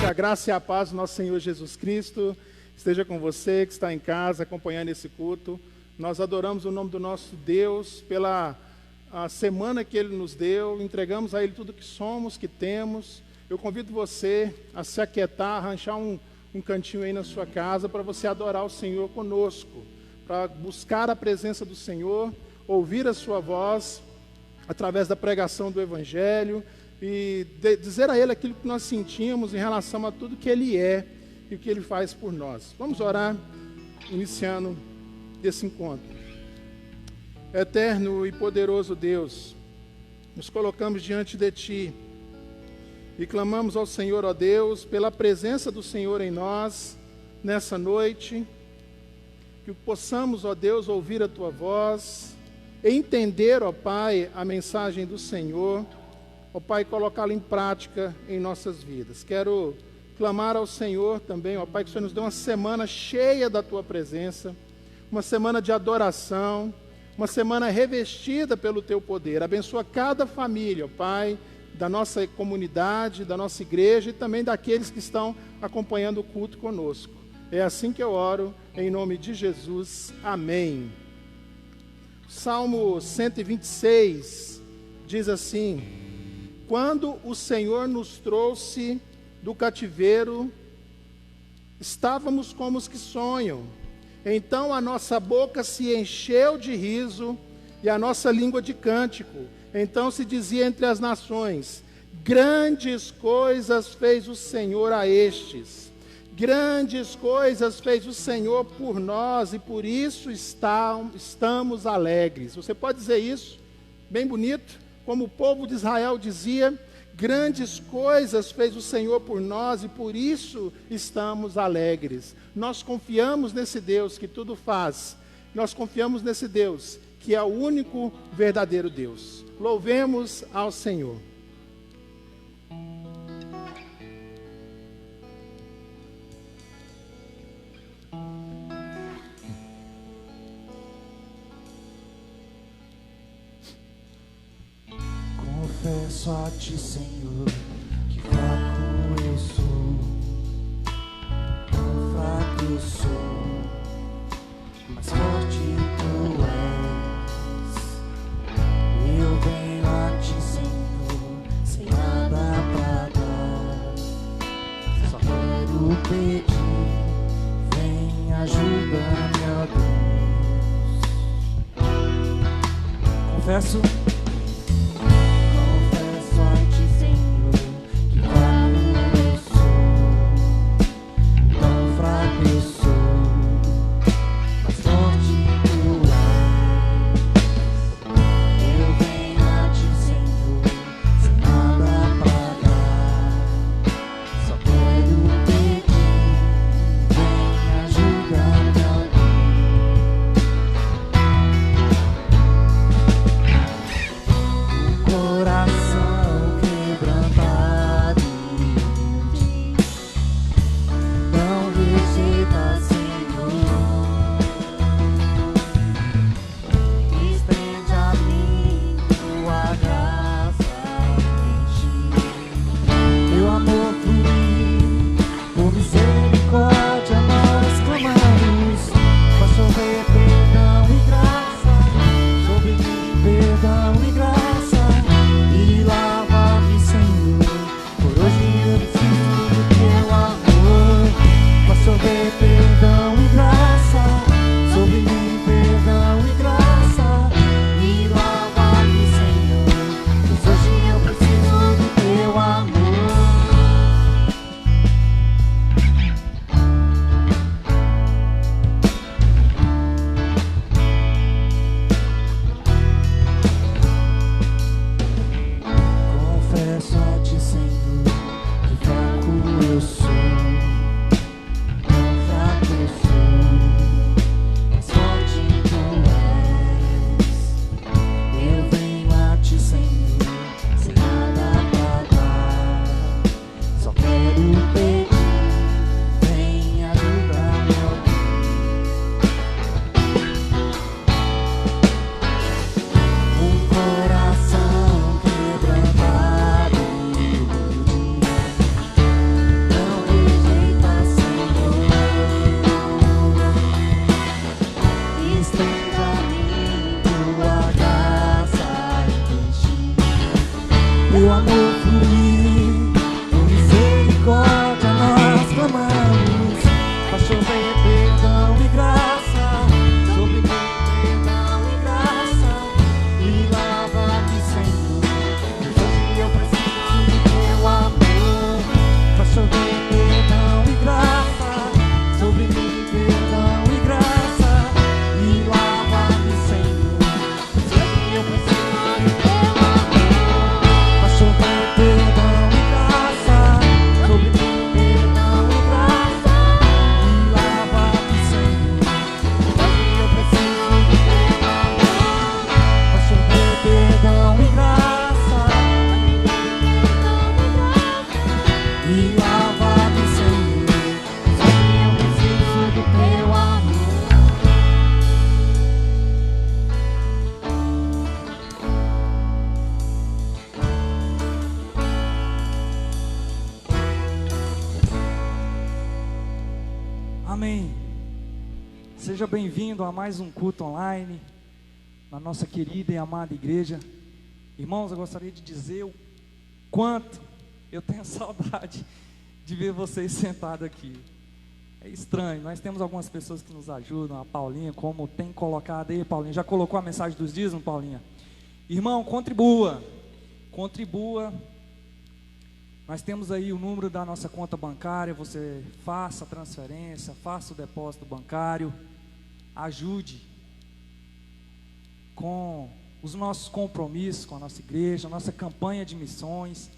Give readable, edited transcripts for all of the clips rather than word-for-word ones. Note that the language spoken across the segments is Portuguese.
Que a graça e a paz do nosso Senhor Jesus Cristo esteja com você que está em casa acompanhando esse culto. Nós adoramos o nome do nosso Deus pela a semana que Ele nos deu, entregamos a Ele tudo que somos, que temos. Eu convido você a se aquietar, arranjar um cantinho aí na sua casa para você adorar o Senhor conosco, para buscar a presença do Senhor, ouvir a sua voz através da pregação do Evangelho e dizer a Ele aquilo que nós sentimos em relação a tudo que Ele é e o que Ele faz por nós. Vamos orar, iniciando esse encontro. Eterno e poderoso Deus, nos colocamos diante de Ti e clamamos ao Senhor, ó Deus, pela presença do Senhor em nós, nessa noite, que possamos, ó Deus, ouvir a Tua voz, entender, ó Pai, a mensagem do Senhor, ó Pai, colocá-la em prática em nossas vidas. Quero clamar ao Senhor também, ó Pai, que o Senhor nos dê uma semana cheia da Tua presença, uma semana de adoração, uma semana revestida pelo Teu poder. Abençoa cada família, ó Pai, da nossa comunidade, da nossa igreja e também daqueles que estão acompanhando o culto conosco. É assim que eu oro, em nome de Jesus. Amém. Salmo 126 diz assim: quando o Senhor nos trouxe do cativeiro, estávamos como os que sonham. Então a nossa boca se encheu de riso e a nossa língua de cântico. Então se dizia entre as nações: grandes coisas fez o Senhor a estes. Grandes coisas fez o Senhor por nós e por isso estamos alegres. Você pode dizer isso? Bem bonito. Como o povo de Israel dizia: grandes coisas fez o Senhor por nós e por isso estamos alegres. Nós confiamos nesse Deus que tudo faz. Nós confiamos nesse Deus que é o único verdadeiro Deus. Louvemos ao Senhor. Confesso a Ti, Senhor, que fraco eu sou, tão fraco eu sou, mas forte Tu és. Eu venho a Ti, Senhor, sem nada pra dar, só quero pedir, vem ajuda-me, ó Deus. Confesso Me lava-me, Senhor, só eu preciso do teu amor. Amém. Seja bem-vindo a mais um culto online na nossa querida e amada igreja. Irmãos, eu gostaria de dizer o quanto eu tenho saudade de ver vocês sentados aqui. É estranho, nós temos algumas pessoas que nos ajudam, a Paulinha, como tem colocado aí, Paulinha, já colocou a mensagem dos dízimos, Paulinha? Irmão, contribua, nós temos aí o número da nossa conta bancária, você faça a transferência, faça o depósito bancário, ajude com os nossos compromissos com a nossa igreja, a nossa campanha de missões.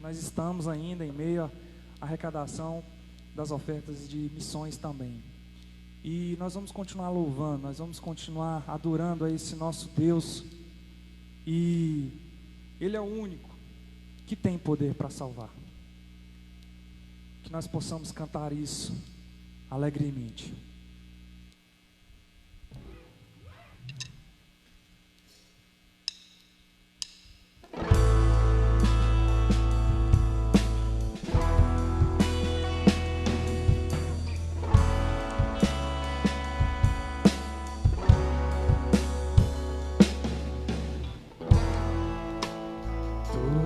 Nós estamos ainda em meio à arrecadação das ofertas de missões também. E nós vamos continuar louvando, nós vamos continuar adorando a esse nosso Deus. E Ele é o único que tem poder para salvar. Que nós possamos cantar isso alegremente.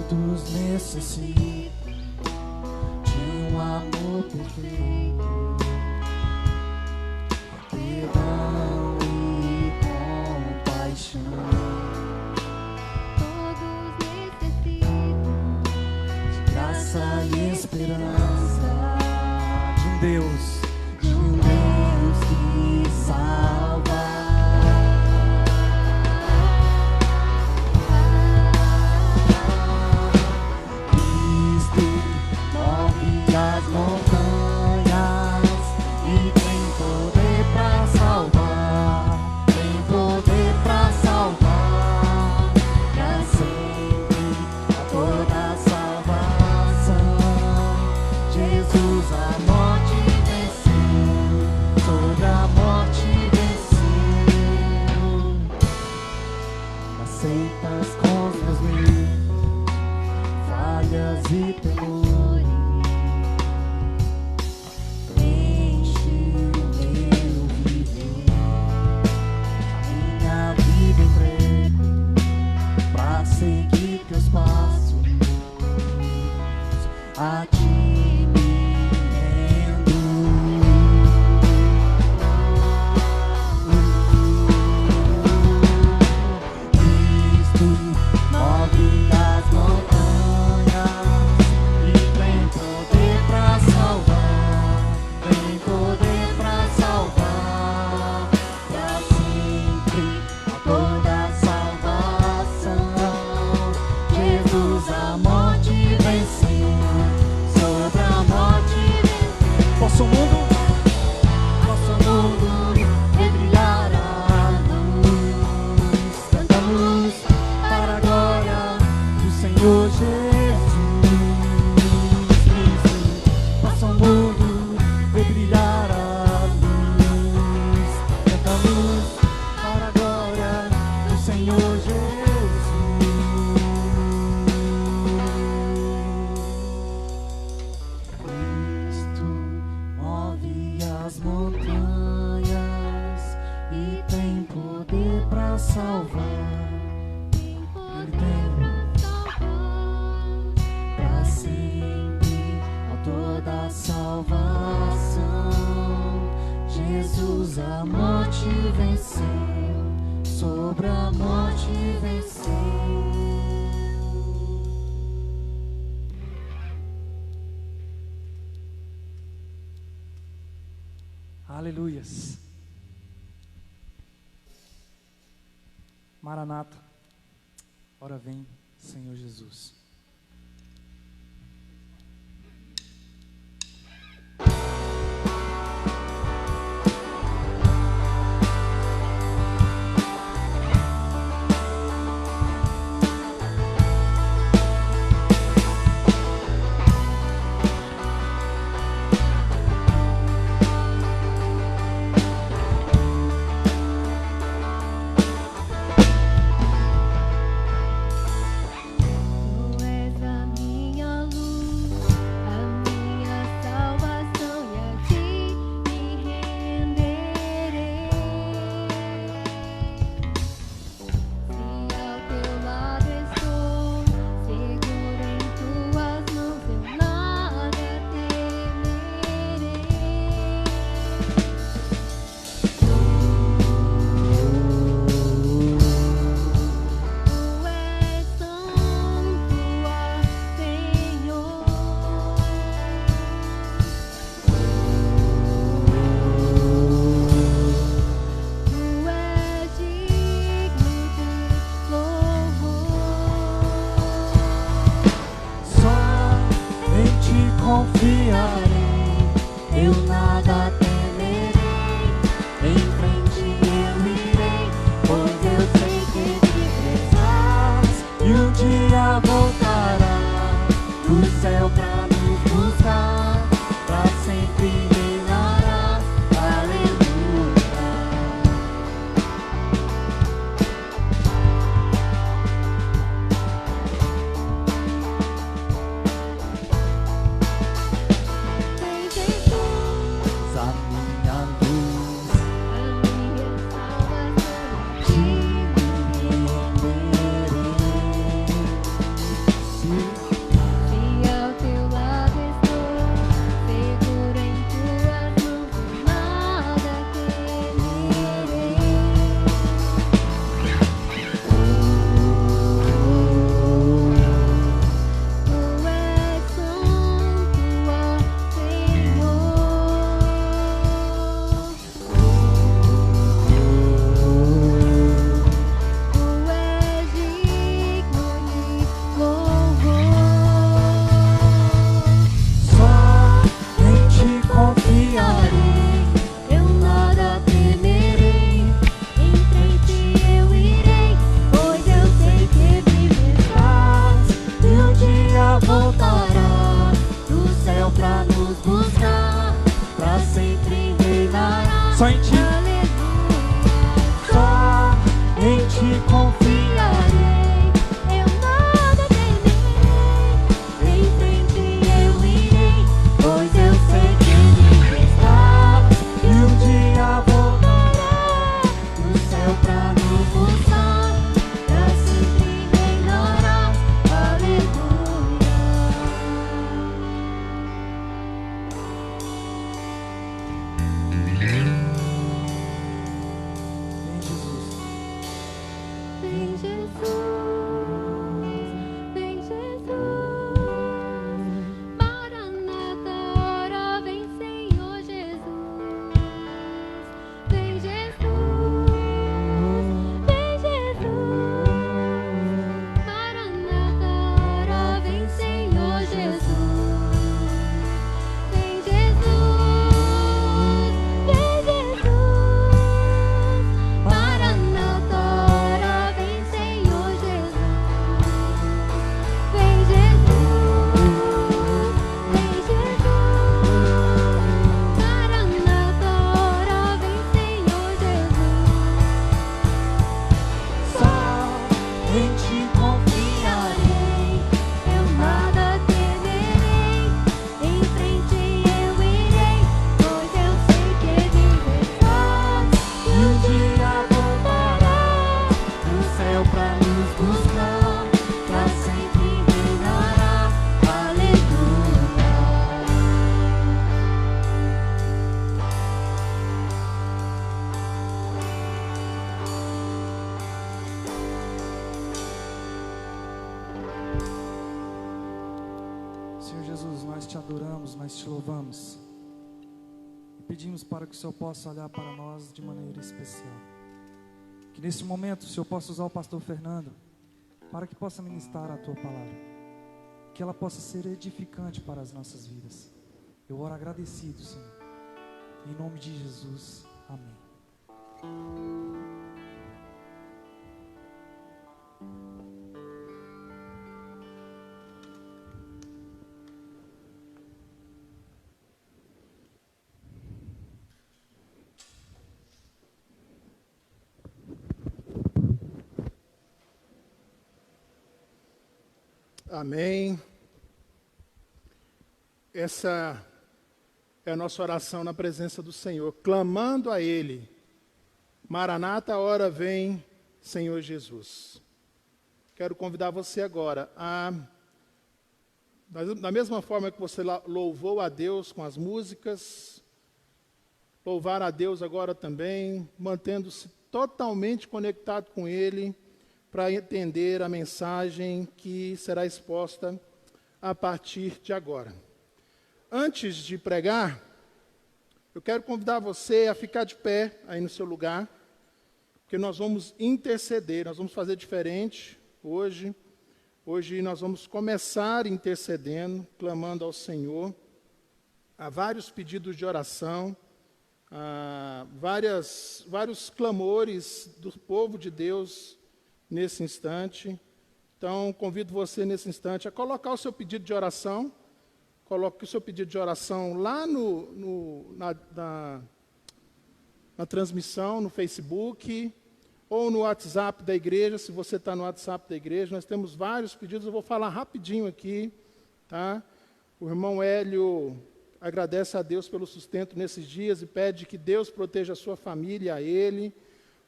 Todos necessitam de um amor perfeito, perdão e compaixão. Todos necessitam De graça e esperança, De um Deus de um Deus que salva. Cristo move as montanhas e tem poder pra salvar, tem poder pra salvar, pra sempre a toda a salvação. Jesus a morte venceu, sobre a morte venceu. Aceitas com os meus medos, falhas e temores, enche o meu viver, a minha vida entrego pra seguir teus passos, a ti me rendo. Cristo move as montanhas e tem poder pra salvar, tem poder pra salvar, pra sempre a toda a salvação. Jesus a morte venceu, sobre a morte venceu. Posso o mundo Nosso mundo vê brilhar a luz, cantamos para a glória do Senhor Jesus Cristo. Nosso mundo vê brilhar a luz, cantamos para a glória do Senhor Jesus. Cristo move as montanhas e tem poder pra salvar, tem poder pra salvar. pra sempre a toda a salvação. Jesus a morte venceu, sobre a morte venceu. Aleluias. Maranata, ora vem, Senhor Jesus. eu nada temerei. Em frente eu irei, pois eu sei que vive estás. E um dia voltará do céu pra nos buscar, pra sempre reinará. Aleluia. Vem Jesus, A minha luz, a minha salvação. te renderei. Se ao teu lado estou, seguro em tuas mãos, nada temerei. Tu és santo, ó Senhor. Tu és digno de louvor. Só em ti confiarei, Eu nada temerei, em frente eu irei, pois eu sei que vives estás. e um dia voltará do céu pra nos buscar, pra sempre reinará. Só em ti. Só em ti confiarei, Eu nada temerei, em frente eu irei, pois eu sei que vives estás. e um dia voltará do céu pra nos buscar, Pra sempre reinará. Aleluia. Vem, Jesus. Vem Jesus, vem Jesus, Maranata, ora vem Senhor Jesus. Vem Jesus, vem Jesus, Maranata, ora vem Senhor Jesus. Vem Jesus, vem Jesus, Maranata, ora vem Senhor Jesus. Vem Jesus, vem Jesus, Maranata, ora vem Senhor Jesus. só em ti confiarei, Eu nada temerei, em frente eu irei, pois eu sei que vives estás. e um dia voltará do céu pra nos buscar, pra sempre reinará. Aleluia. Senhor Jesus, nós te adoramos, nós te louvamos. E pedimos para que o Senhor possa olhar para nós de maneira especial. Que nesse momento o Senhor possa usar o pastor Fernando para que possa ministrar a tua palavra. Que ela possa ser edificante para as nossas vidas. Eu oro agradecido, Senhor. Em nome de Jesus. Amém. Amém. Essa é a nossa oração na presença do Senhor, clamando a Ele. Maranata, a hora vem, Senhor Jesus. Quero convidar você agora a, da mesma forma que você louvou a Deus com as músicas, louvar a Deus agora também, mantendo-se totalmente conectado com Ele, para entender a mensagem que será exposta a partir de agora. Antes de pregar, eu quero convidar você a ficar de pé aí no seu lugar, porque nós vamos interceder, nós vamos fazer diferente hoje. Hoje nós vamos começar intercedendo, clamando ao Senhor. há vários pedidos de oração, vários clamores do povo de Deus nesse instante. Então, convido você nesse instante a colocar o seu pedido de oração. Coloque o seu pedido de oração lá na transmissão, no Facebook, ou no WhatsApp da igreja, se você está no WhatsApp da igreja. Nós temos vários pedidos, eu vou falar rapidinho aqui. Tá? O irmão Hélio agradece a Deus pelo sustento nesses dias e pede que Deus proteja a sua família e a ele.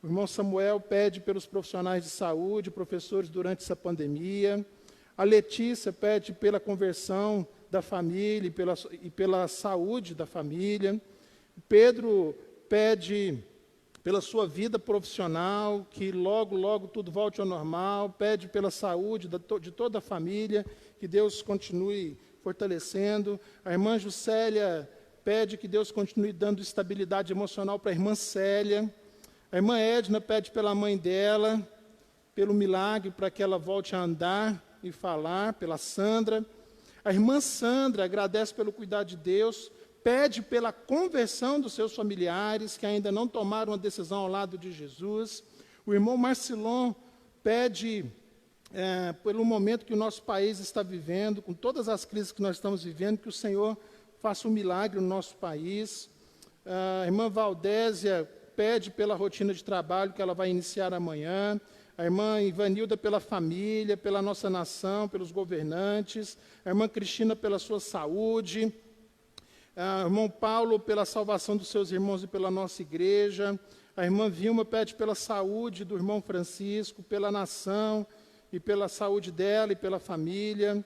O irmão Samuel pede pelos profissionais de saúde, professores durante essa pandemia. A Letícia pede pela conversão da família e pela saúde da família. O Pedro pede pela sua vida profissional, que logo, logo tudo volte ao normal. Pede pela saúde de toda a família, que Deus continue fortalecendo. A irmã Juscelia pede que Deus continue dando estabilidade emocional para a irmã Célia. A irmã Edna pede pela mãe dela, pelo milagre para que ela volte a andar e falar, pela Sandra. A irmã Sandra agradece pelo cuidado de Deus, pede pela conversão dos seus familiares que ainda não tomaram uma decisão ao lado de Jesus. O irmão Marcilon pede pelo momento que o nosso país está vivendo, com todas as crises que nós estamos vivendo, que o Senhor faça um milagre no nosso país. A irmã Valdésia pede pela rotina de trabalho que ela vai iniciar amanhã. A irmã Ivanilda pela família, pela nossa nação, pelos governantes. A irmã Cristina pela sua saúde. O irmão Paulo pela salvação dos seus irmãos e pela nossa igreja. A irmã Vilma pede pela saúde do irmão Francisco, pela nação e pela saúde dela e pela família.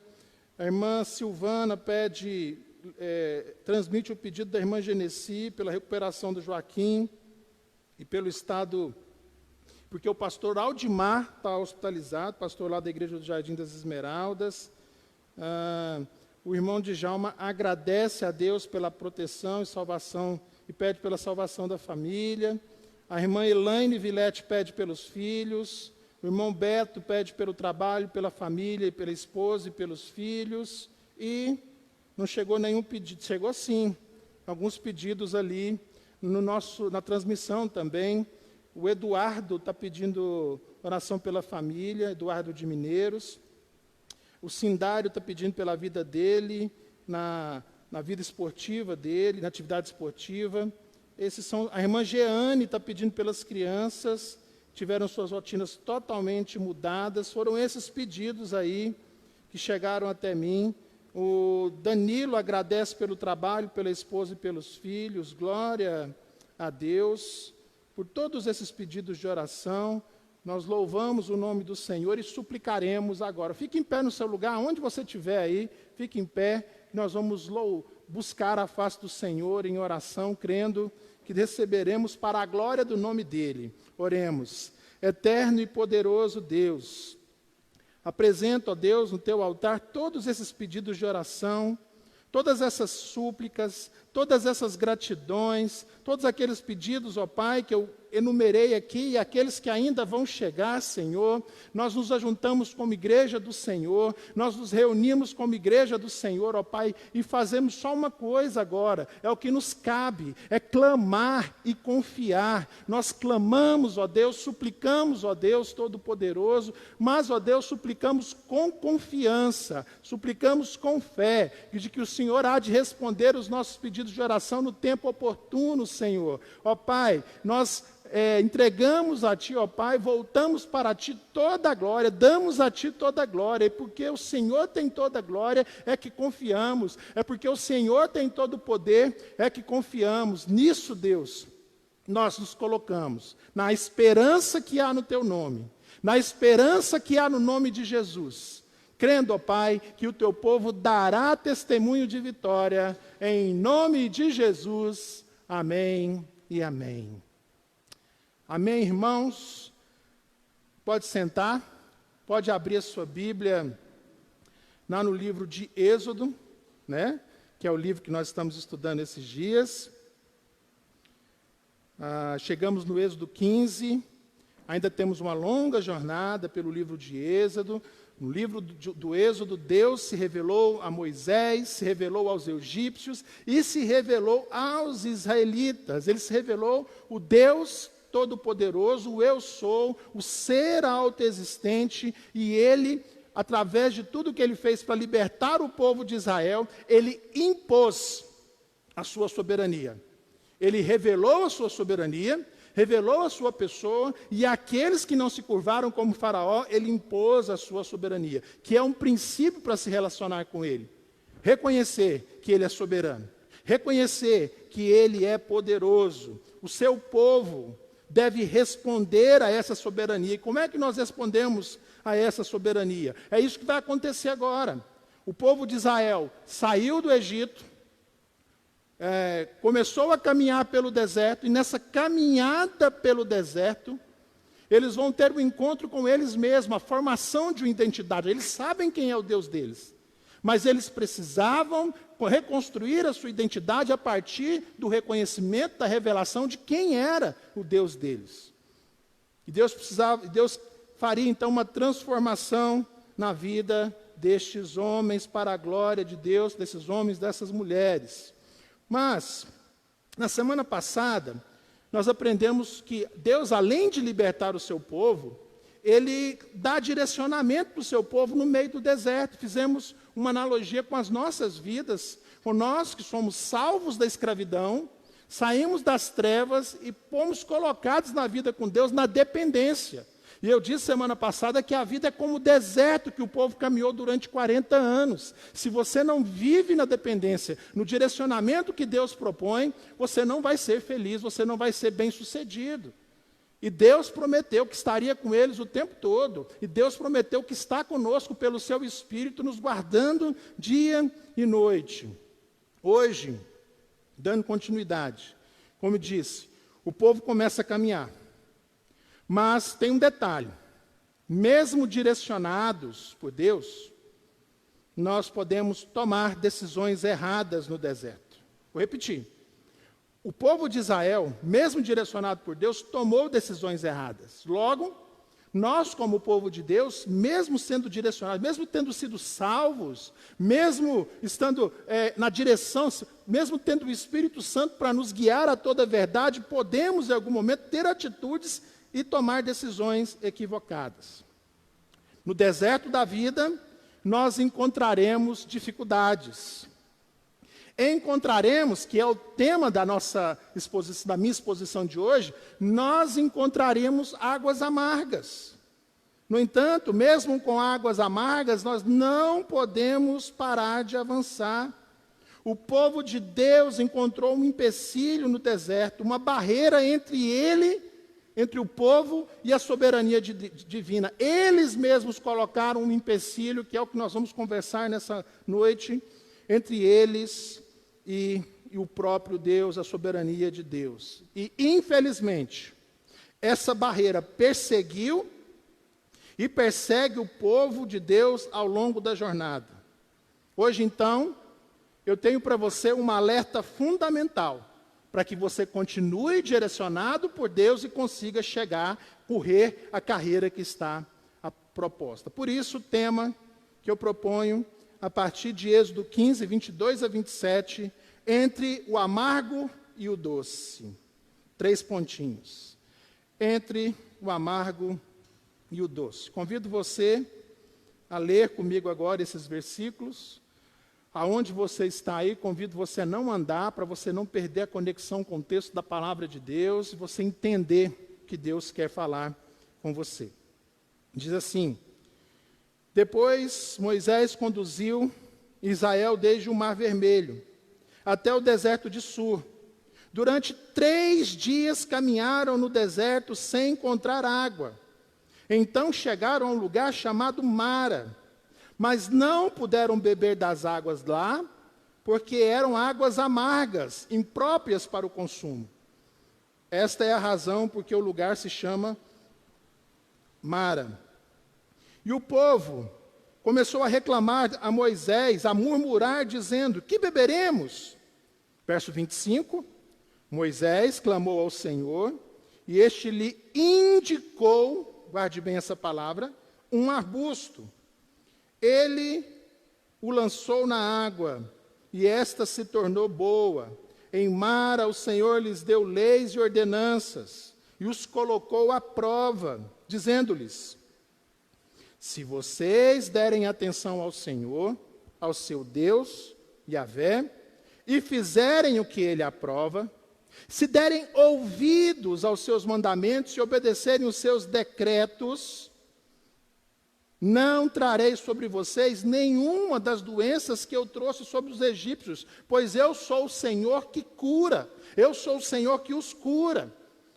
A irmã Silvana transmite o pedido da irmã Genesi pela recuperação do Joaquim e pelo estado, porque o pastor Aldimar está hospitalizado, pastor lá da Igreja do Jardim das Esmeraldas. O irmão Djalma agradece a Deus pela proteção e salvação e pede pela salvação da família. A irmã Elaine Vilete pede pelos filhos. O irmão Beto pede pelo trabalho, pela família, pela esposa e pelos filhos. E não chegou nenhum pedido, chegou sim, alguns pedidos ali na transmissão também. O Eduardo está pedindo oração pela família, Eduardo de Mineiros. O Sindário está pedindo pela vida dele, na vida esportiva dele, na atividade esportiva. A irmã Jeane está pedindo pelas crianças, tiveram suas rotinas totalmente mudadas. Foram esses pedidos aí que chegaram até mim. O Danilo agradece pelo trabalho, pela esposa e pelos filhos. Glória a Deus por todos esses pedidos de oração. Nós louvamos o nome do Senhor e suplicaremos agora. Fique em pé no seu lugar, onde você estiver aí, fique em pé. Nós vamos buscar a face do Senhor em oração, crendo que receberemos para a glória do nome dEle. Oremos. Eterno e poderoso Deus, apresento a Deus no teu altar todos esses pedidos de oração, todas essas súplicas, todas essas gratidões, todos aqueles pedidos, ó Pai, que eu enumerei aqui, e aqueles que ainda vão chegar, Senhor. Nós nos ajuntamos como igreja do Senhor, nós nos reunimos como igreja do Senhor, ó Pai, e fazemos só uma coisa agora, é o que nos cabe, é clamar e confiar. Nós clamamos, ó Deus, suplicamos, ó Deus Todo-Poderoso, mas, ó Deus, suplicamos com confiança, suplicamos com fé, de que o Senhor há de responder os nossos pedidos de oração no tempo oportuno, Senhor. Ó Pai, nós entregamos a Ti, ó Pai, voltamos para Ti toda a glória, damos a Ti toda a glória, e porque o Senhor tem toda a glória, é que confiamos, é porque o Senhor tem todo o poder, é que confiamos. Nisso, Deus, nós nos colocamos, na esperança que há no Teu nome, na esperança que há no nome de Jesus, crendo, ó Pai, que o Teu povo dará testemunho de vitória, em nome de Jesus. Amém e amém. Amém, irmãos? Pode sentar, pode abrir a sua Bíblia lá no livro de Êxodo, né? Que é o livro que nós estamos estudando esses dias. Chegamos no Êxodo 15, ainda temos uma longa jornada pelo livro de Êxodo. No livro do Êxodo, Deus se revelou a Moisés, se revelou aos egípcios e se revelou aos israelitas. Ele se revelou o Deus Todo-Poderoso, o Eu Sou, o Ser autoexistente, e Ele, através de tudo que Ele fez para libertar o povo de Israel, Ele impôs a sua soberania. Ele revelou a sua soberania, revelou a sua pessoa, e aqueles que não se curvaram como Faraó, Ele impôs a sua soberania, que é um princípio para se relacionar com Ele. Reconhecer que Ele é soberano, reconhecer que Ele é poderoso. O seu povo deve responder a essa soberania. E como é que nós respondemos a essa soberania? É isso que vai acontecer agora. O povo de Israel saiu do Egito, começou a caminhar pelo deserto, e nessa caminhada pelo deserto, eles vão ter um encontro com eles mesmos, a formação de uma identidade. Eles sabem quem é o Deus deles, mas eles precisavam reconstruir a sua identidade a partir do reconhecimento, da revelação de quem era o Deus deles. E Deus faria então uma transformação na vida destes homens para a glória de Deus, desses homens, dessas mulheres. Mas, na semana passada, nós aprendemos que Deus, além de libertar o seu povo, Ele dá direcionamento para o seu povo no meio do deserto. Fizemos uma analogia com as nossas vidas, com nós que somos salvos da escravidão, saímos das trevas e fomos colocados na vida com Deus, na dependência. E eu disse semana passada que a vida é como o deserto que o povo caminhou durante 40 anos. Se você não vive na dependência, no direcionamento que Deus propõe, você não vai ser feliz, você não vai ser bem-sucedido. E Deus prometeu que estaria com eles o tempo todo. E Deus prometeu que está conosco pelo seu Espírito, nos guardando dia e noite. Hoje, dando continuidade, como eu disse, o povo começa a caminhar. Mas tem um detalhe: mesmo direcionados por Deus, nós podemos tomar decisões erradas no deserto. Vou repetir. O povo de Israel, mesmo direcionado por Deus, tomou decisões erradas. Logo, nós como povo de Deus, mesmo sendo direcionados, mesmo tendo sido salvos, mesmo estando na direção, mesmo tendo o Espírito Santo para nos guiar a toda a verdade, podemos em algum momento ter atitudes e tomar decisões equivocadas. No deserto da vida, nós encontraremos dificuldades. Encontraremos, que é o tema da minha exposição de hoje, nós encontraremos águas amargas. No entanto, mesmo com águas amargas, nós não podemos parar de avançar. O povo de Deus encontrou um empecilho no deserto, uma barreira entre o povo e a soberania divina. Eles mesmos colocaram um empecilho, que é o que nós vamos conversar nessa noite, entre eles e o próprio Deus, a soberania de Deus. E, infelizmente, essa barreira perseguiu e persegue o povo de Deus ao longo da jornada. Hoje, então, eu tenho para você um alerta fundamental, para que você continue direcionado por Deus e consiga correr a carreira que está proposta. Por isso, o tema que eu proponho, a partir de Êxodo 15, 22 a 27, entre o amargo e o doce. 3 pontinhos. Entre o amargo e o doce. Convido você a ler comigo agora esses versículos. Aonde você está aí, convido você a não andar, para você não perder a conexão com o texto da palavra de Deus, e você entender o que Deus quer falar com você. Diz assim: depois Moisés conduziu Israel desde o Mar Vermelho até o deserto de Sur. Durante 3 dias caminharam no deserto sem encontrar água. Então chegaram a um lugar chamado Mara, mas não puderam beber das águas lá, porque eram águas amargas, impróprias para o consumo. Esta é a razão porque o lugar se chama Mara. E o povo começou a reclamar a Moisés, a murmurar, dizendo: que beberemos? Verso 25, Moisés clamou ao Senhor, e este lhe indicou, guarde bem essa palavra, um arbusto. Ele o lançou na água, e esta se tornou boa. Em Mara o Senhor lhes deu leis e ordenanças, e os colocou à prova, dizendo-lhes: se vocês derem atenção ao Senhor, ao seu Deus, Yahvé, e fizerem o que ele aprova, se derem ouvidos aos seus mandamentos e obedecerem os seus decretos, não trarei sobre vocês nenhuma das doenças que eu trouxe sobre os egípcios, pois eu sou o Senhor que cura, eu sou o Senhor que os cura.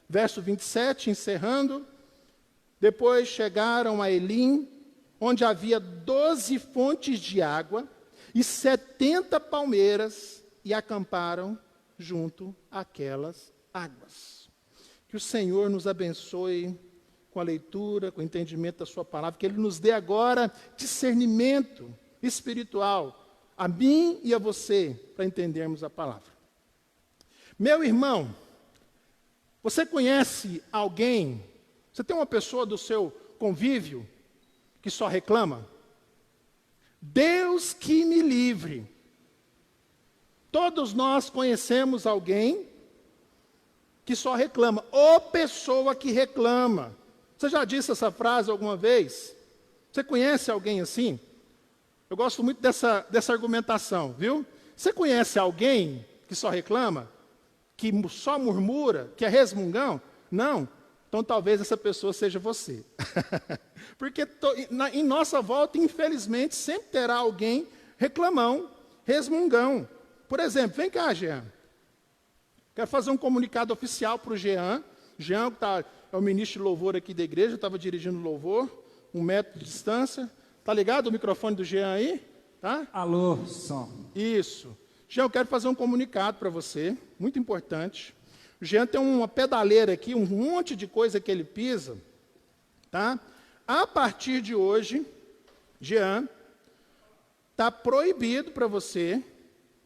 Verso 27, encerrando, depois chegaram a Elim, onde havia 12 fontes de água e 70 palmeiras, e acamparam junto àquelas águas. Que o Senhor nos abençoe com a leitura, com o entendimento da sua palavra, que Ele nos dê agora discernimento espiritual, a mim e a você, para entendermos a palavra. Meu irmão, você conhece alguém, você tem uma pessoa do seu convívio que só reclama? Deus que me livre. Todos nós conhecemos alguém que só reclama, ou pessoa que reclama. Você já disse essa frase alguma vez? Você conhece alguém assim? Eu gosto muito dessa argumentação, viu? Você conhece alguém que só reclama? Que só murmura? Que é resmungão? Não? Então talvez essa pessoa seja você. Porque em nossa volta, infelizmente, sempre terá alguém reclamão, resmungão. Por exemplo, vem cá, Jean. Quero fazer um comunicado oficial para o Jean. Jean, que é o ministro de louvor aqui da igreja, estava dirigindo louvor, 1 metro de distância. Está ligado o microfone do Jean aí? Tá? Alô, som. Isso. Jean, eu quero fazer um comunicado para você, muito importante. O Jean tem uma pedaleira aqui, um monte de coisa que ele pisa. Tá? A partir de hoje, Jean, está proibido para você,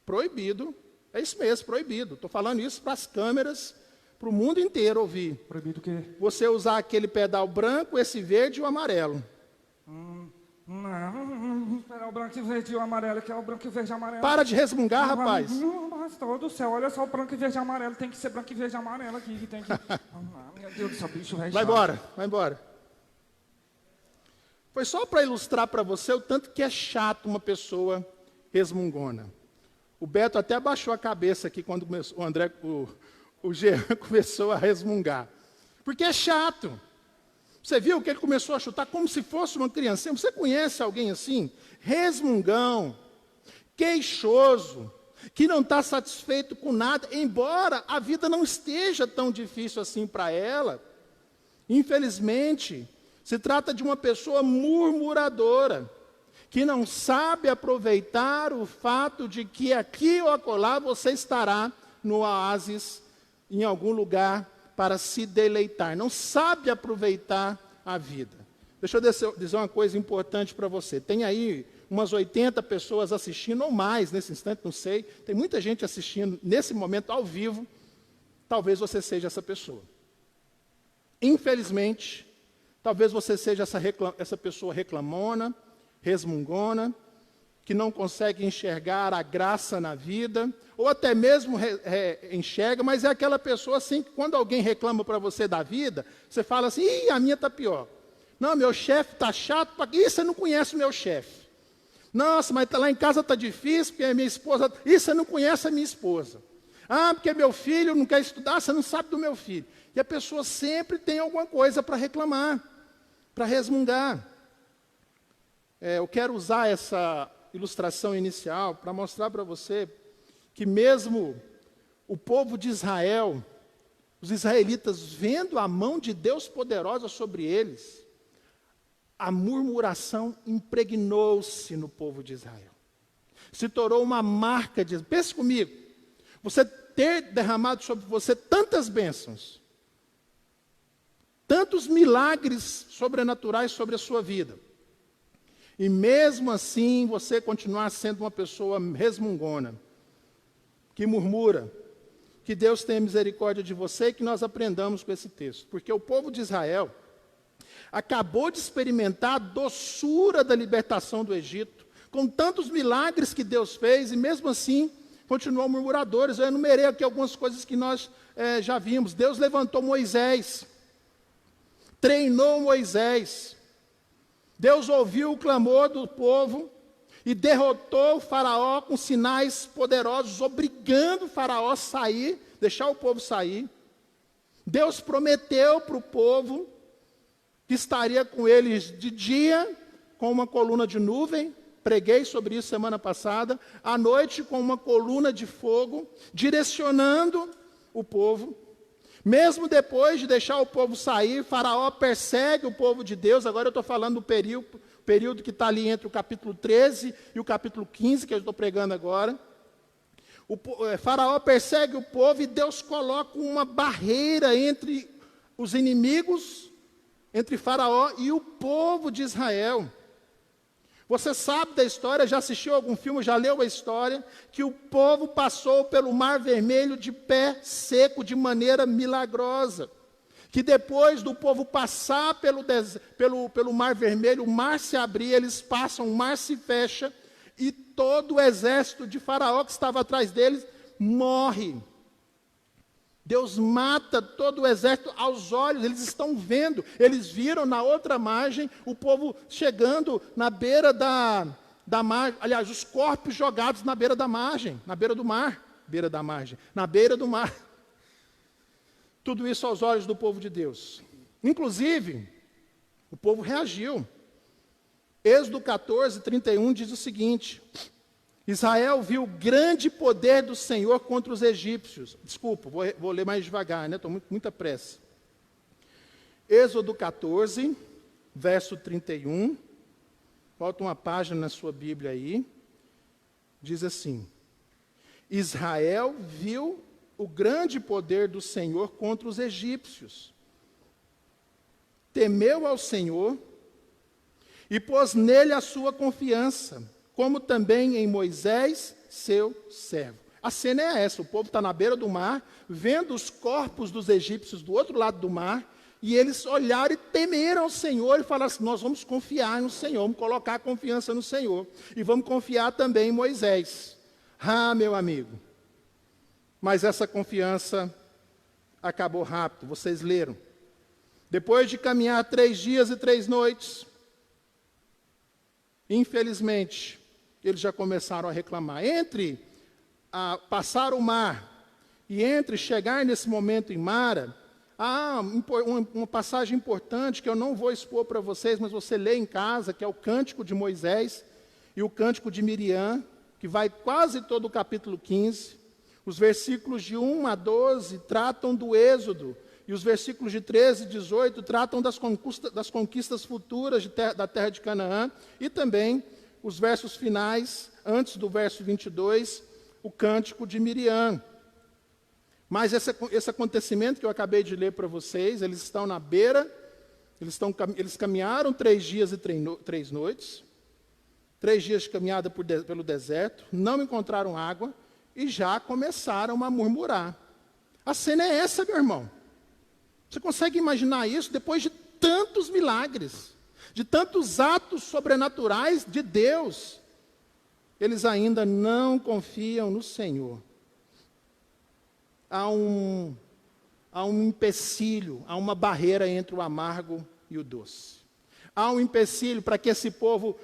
proibido, é isso mesmo, proibido. Estou falando isso para as câmeras, para o mundo inteiro ouvir. Proibido o quê? Você usar aquele pedal branco, esse verde e o amarelo. Não, era o branco e verde e o amarelo, que é o branco e verde e amarelo. Para de resmungar, rapaz. Nossa do céu, olha só o branco e verde e amarelo, tem que ser branco e verde e amarelo aqui, que tem que... Meu Deus do céu, bicho, velho. Vai embora, vai embora. Foi só para ilustrar para você o tanto que é chato uma pessoa resmungona. O Beto até abaixou a cabeça aqui quando começou, o Jean começou a resmungar. Porque é chato. Você viu que ele começou a chutar como se fosse uma criancinha? Você conhece alguém assim? Resmungão, queixoso, que não está satisfeito com nada, embora a vida não esteja tão difícil assim para ela. Infelizmente, se trata de uma pessoa murmuradora, que não sabe aproveitar o fato de que aqui ou acolá você estará no oásis, em algum lugar, para se deleitar. Não sabe aproveitar a vida. Deixa eu dizer uma coisa importante para você. Tem aí umas 80 pessoas assistindo, ou mais nesse instante, não sei. Tem muita gente assistindo nesse momento ao vivo. Talvez você seja essa pessoa. Infelizmente, talvez você seja essa pessoa reclamona, resmungona, que não consegue enxergar a graça na vida, ou até mesmo enxerga, mas é aquela pessoa assim, que quando alguém reclama para você da vida, você fala assim, ih, a minha está pior. Não, meu chefe está chato, ih, você não conhece o meu chefe. Nossa, mas lá em casa está difícil, porque a minha esposa, ih, você não conhece a minha esposa. Ah, porque meu filho não quer estudar, você não sabe do meu filho. E a pessoa sempre tem alguma coisa para reclamar, para resmungar. Eu quero usar essa ilustração inicial para mostrar para você que mesmo o povo de Israel, os israelitas vendo a mão de Deus poderosa sobre eles, a murmuração impregnou-se no povo de Israel. Se tornou uma marca de... Pense comigo, você ter derramado sobre você tantas bênçãos, tantos milagres sobrenaturais sobre a sua vida, e mesmo assim você continuar sendo uma pessoa resmungona, que murmura, que Deus tenha misericórdia de você e que nós aprendamos com esse texto. Porque o povo de Israel, acabou de experimentar a doçura da libertação do Egito, com tantos milagres que Deus fez, e mesmo assim continuam murmuradores. Eu enumerei aqui algumas coisas que nós já vimos. Deus levantou Moisés, treinou Moisés, Deus ouviu o clamor do povo e derrotou o faraó com sinais poderosos, obrigando o faraó a sair, deixar o povo sair. Deus prometeu para o povo que estaria com eles de dia com uma coluna de nuvem, preguei sobre isso semana passada, à noite com uma coluna de fogo, direcionando o povo. Mesmo depois de deixar o povo sair, Faraó persegue o povo de Deus. Agora eu estou falando do período que está ali entre o capítulo 13 e o capítulo 15, que eu estou pregando agora. Faraó persegue o povo e Deus coloca uma barreira entre os inimigos, entre Faraó e o povo de Israel. Você sabe da história, já assistiu algum filme, já leu a história, que o povo passou pelo Mar Vermelho de pé seco, de maneira milagrosa. Que depois do povo passar pelo Mar Vermelho, o mar se abria, eles passam, o mar se fecha, e todo o exército de Faraó que estava atrás deles morre. Deus mata todo o exército aos olhos, eles estão vendo, eles viram na outra margem o povo chegando na beira da margem, aliás, os corpos jogados na beira da margem, na beira do mar, na beira do mar. Tudo isso aos olhos do povo de Deus. Inclusive, o povo reagiu. Êxodo 14, 31 diz o seguinte: Israel viu o grande poder do Senhor contra os egípcios. Desculpa, vou ler mais devagar, né? Estou muita pressa. Êxodo 14, verso 31. Volta uma página na sua Bíblia aí. Diz assim: Israel viu o grande poder do Senhor contra os egípcios. Temeu ao Senhor e pôs nele a sua confiança, como também em Moisés, seu servo. A cena é essa: o povo está na beira do mar, vendo os corpos dos egípcios do outro lado do mar, e eles olharam e temeram ao Senhor e falaram assim: nós vamos confiar no Senhor, vamos colocar a confiança no Senhor, e vamos confiar também em Moisés. Ah, meu amigo, mas essa confiança acabou rápido, vocês leram. Depois de caminhar 3 dias e 3 noites, infelizmente, eles já começaram a reclamar. Entre passar o mar e entre chegar nesse momento em Mara, há uma passagem importante que eu não vou expor para vocês, mas você lê em casa, que é o Cântico de Moisés e o Cântico de Miriam, que vai quase todo o capítulo 15. Os versículos de 1 a 12 tratam do Êxodo, e os versículos de 13 e 18 tratam das conquistas futuras da terra de Canaã, e também os versos finais, antes do verso 22, o Cântico de Miriam. Mas esse acontecimento que eu acabei de ler para vocês, eles estão na beira, eles caminharam 3 dias e 3 noites, 3 dias de caminhada pelo deserto, não encontraram água e já começaram a murmurar. A cena é essa, meu irmão. Você consegue imaginar isso depois de tantos milagres, de tantos atos sobrenaturais de Deus? Eles ainda não confiam no Senhor. Há um empecilho, há uma barreira entre o amargo e o doce. Há um empecilho para que esse povo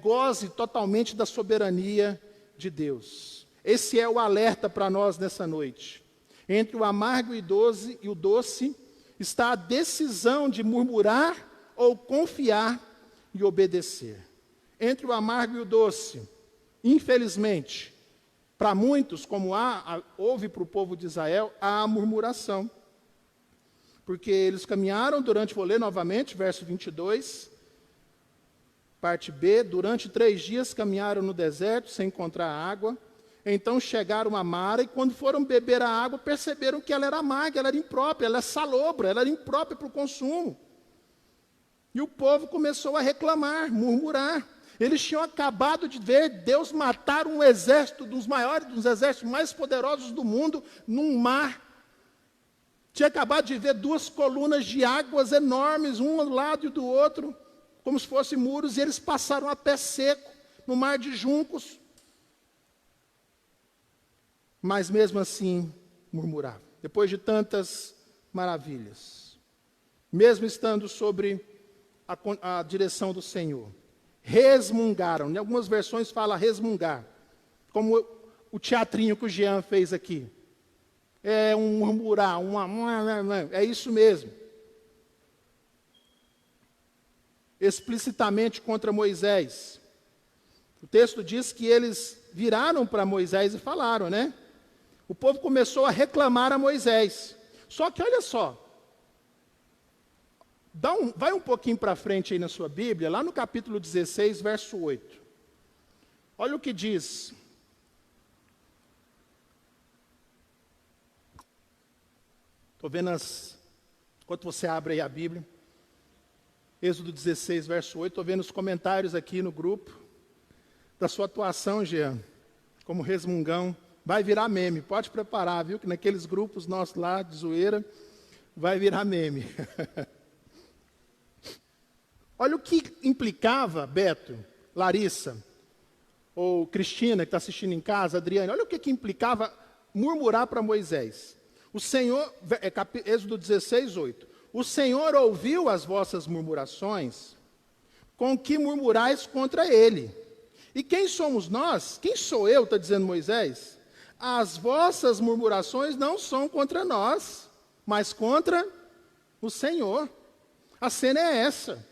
goze totalmente da soberania de Deus. Esse é o alerta para nós nessa noite. Entre o amargo e o doce está a decisão de murmurar ou confiar e obedecer. Entre o amargo e o doce, infelizmente, para muitos, como houve para o povo de Israel, há a murmuração. Porque eles caminharam vou ler novamente, verso 22, parte B, durante 3 dias caminharam no deserto sem encontrar água. Então chegaram a Mara e quando foram beber a água, perceberam que ela era amarga, ela era imprópria, ela é salobra, ela era imprópria para o consumo. E o povo começou a reclamar, murmurar. Eles tinham acabado de ver Deus matar um exército dos exércitos mais poderosos do mundo, num mar. Tinha acabado de ver 2 colunas de águas enormes, um ao lado e do outro, como se fossem muros, e eles passaram a pé seco, no mar de juncos. Mas mesmo assim, murmuravam. Depois de tantas maravilhas, mesmo estando sobre a direção do Senhor, resmungaram. Em algumas versões fala resmungar, como o teatrinho que o Jean fez aqui. É um murmurar, é isso mesmo. Explicitamente contra Moisés. O texto diz que eles viraram para Moisés e falaram, né? O povo começou a reclamar a Moisés. Só que olha só, vai um pouquinho para frente aí na sua Bíblia, lá no capítulo 16, verso 8. Olha o que diz. Estou vendo enquanto você abre aí a Bíblia, Êxodo 16, verso 8, estou vendo os comentários aqui no grupo da sua atuação, Jean, como resmungão. Vai virar meme, pode preparar, viu? Que naqueles grupos nossos lá de zoeira, vai virar meme. Olha o que implicava, Beto, Larissa, ou Cristina, que está assistindo em casa, Adriane, olha o que implicava murmurar para Moisés. O Senhor, Êxodo 16, 8. O Senhor ouviu as vossas murmurações, com que murmurais contra ele. E quem somos nós? Quem sou eu, está dizendo Moisés? As vossas murmurações não são contra nós, mas contra o Senhor. A cena é essa.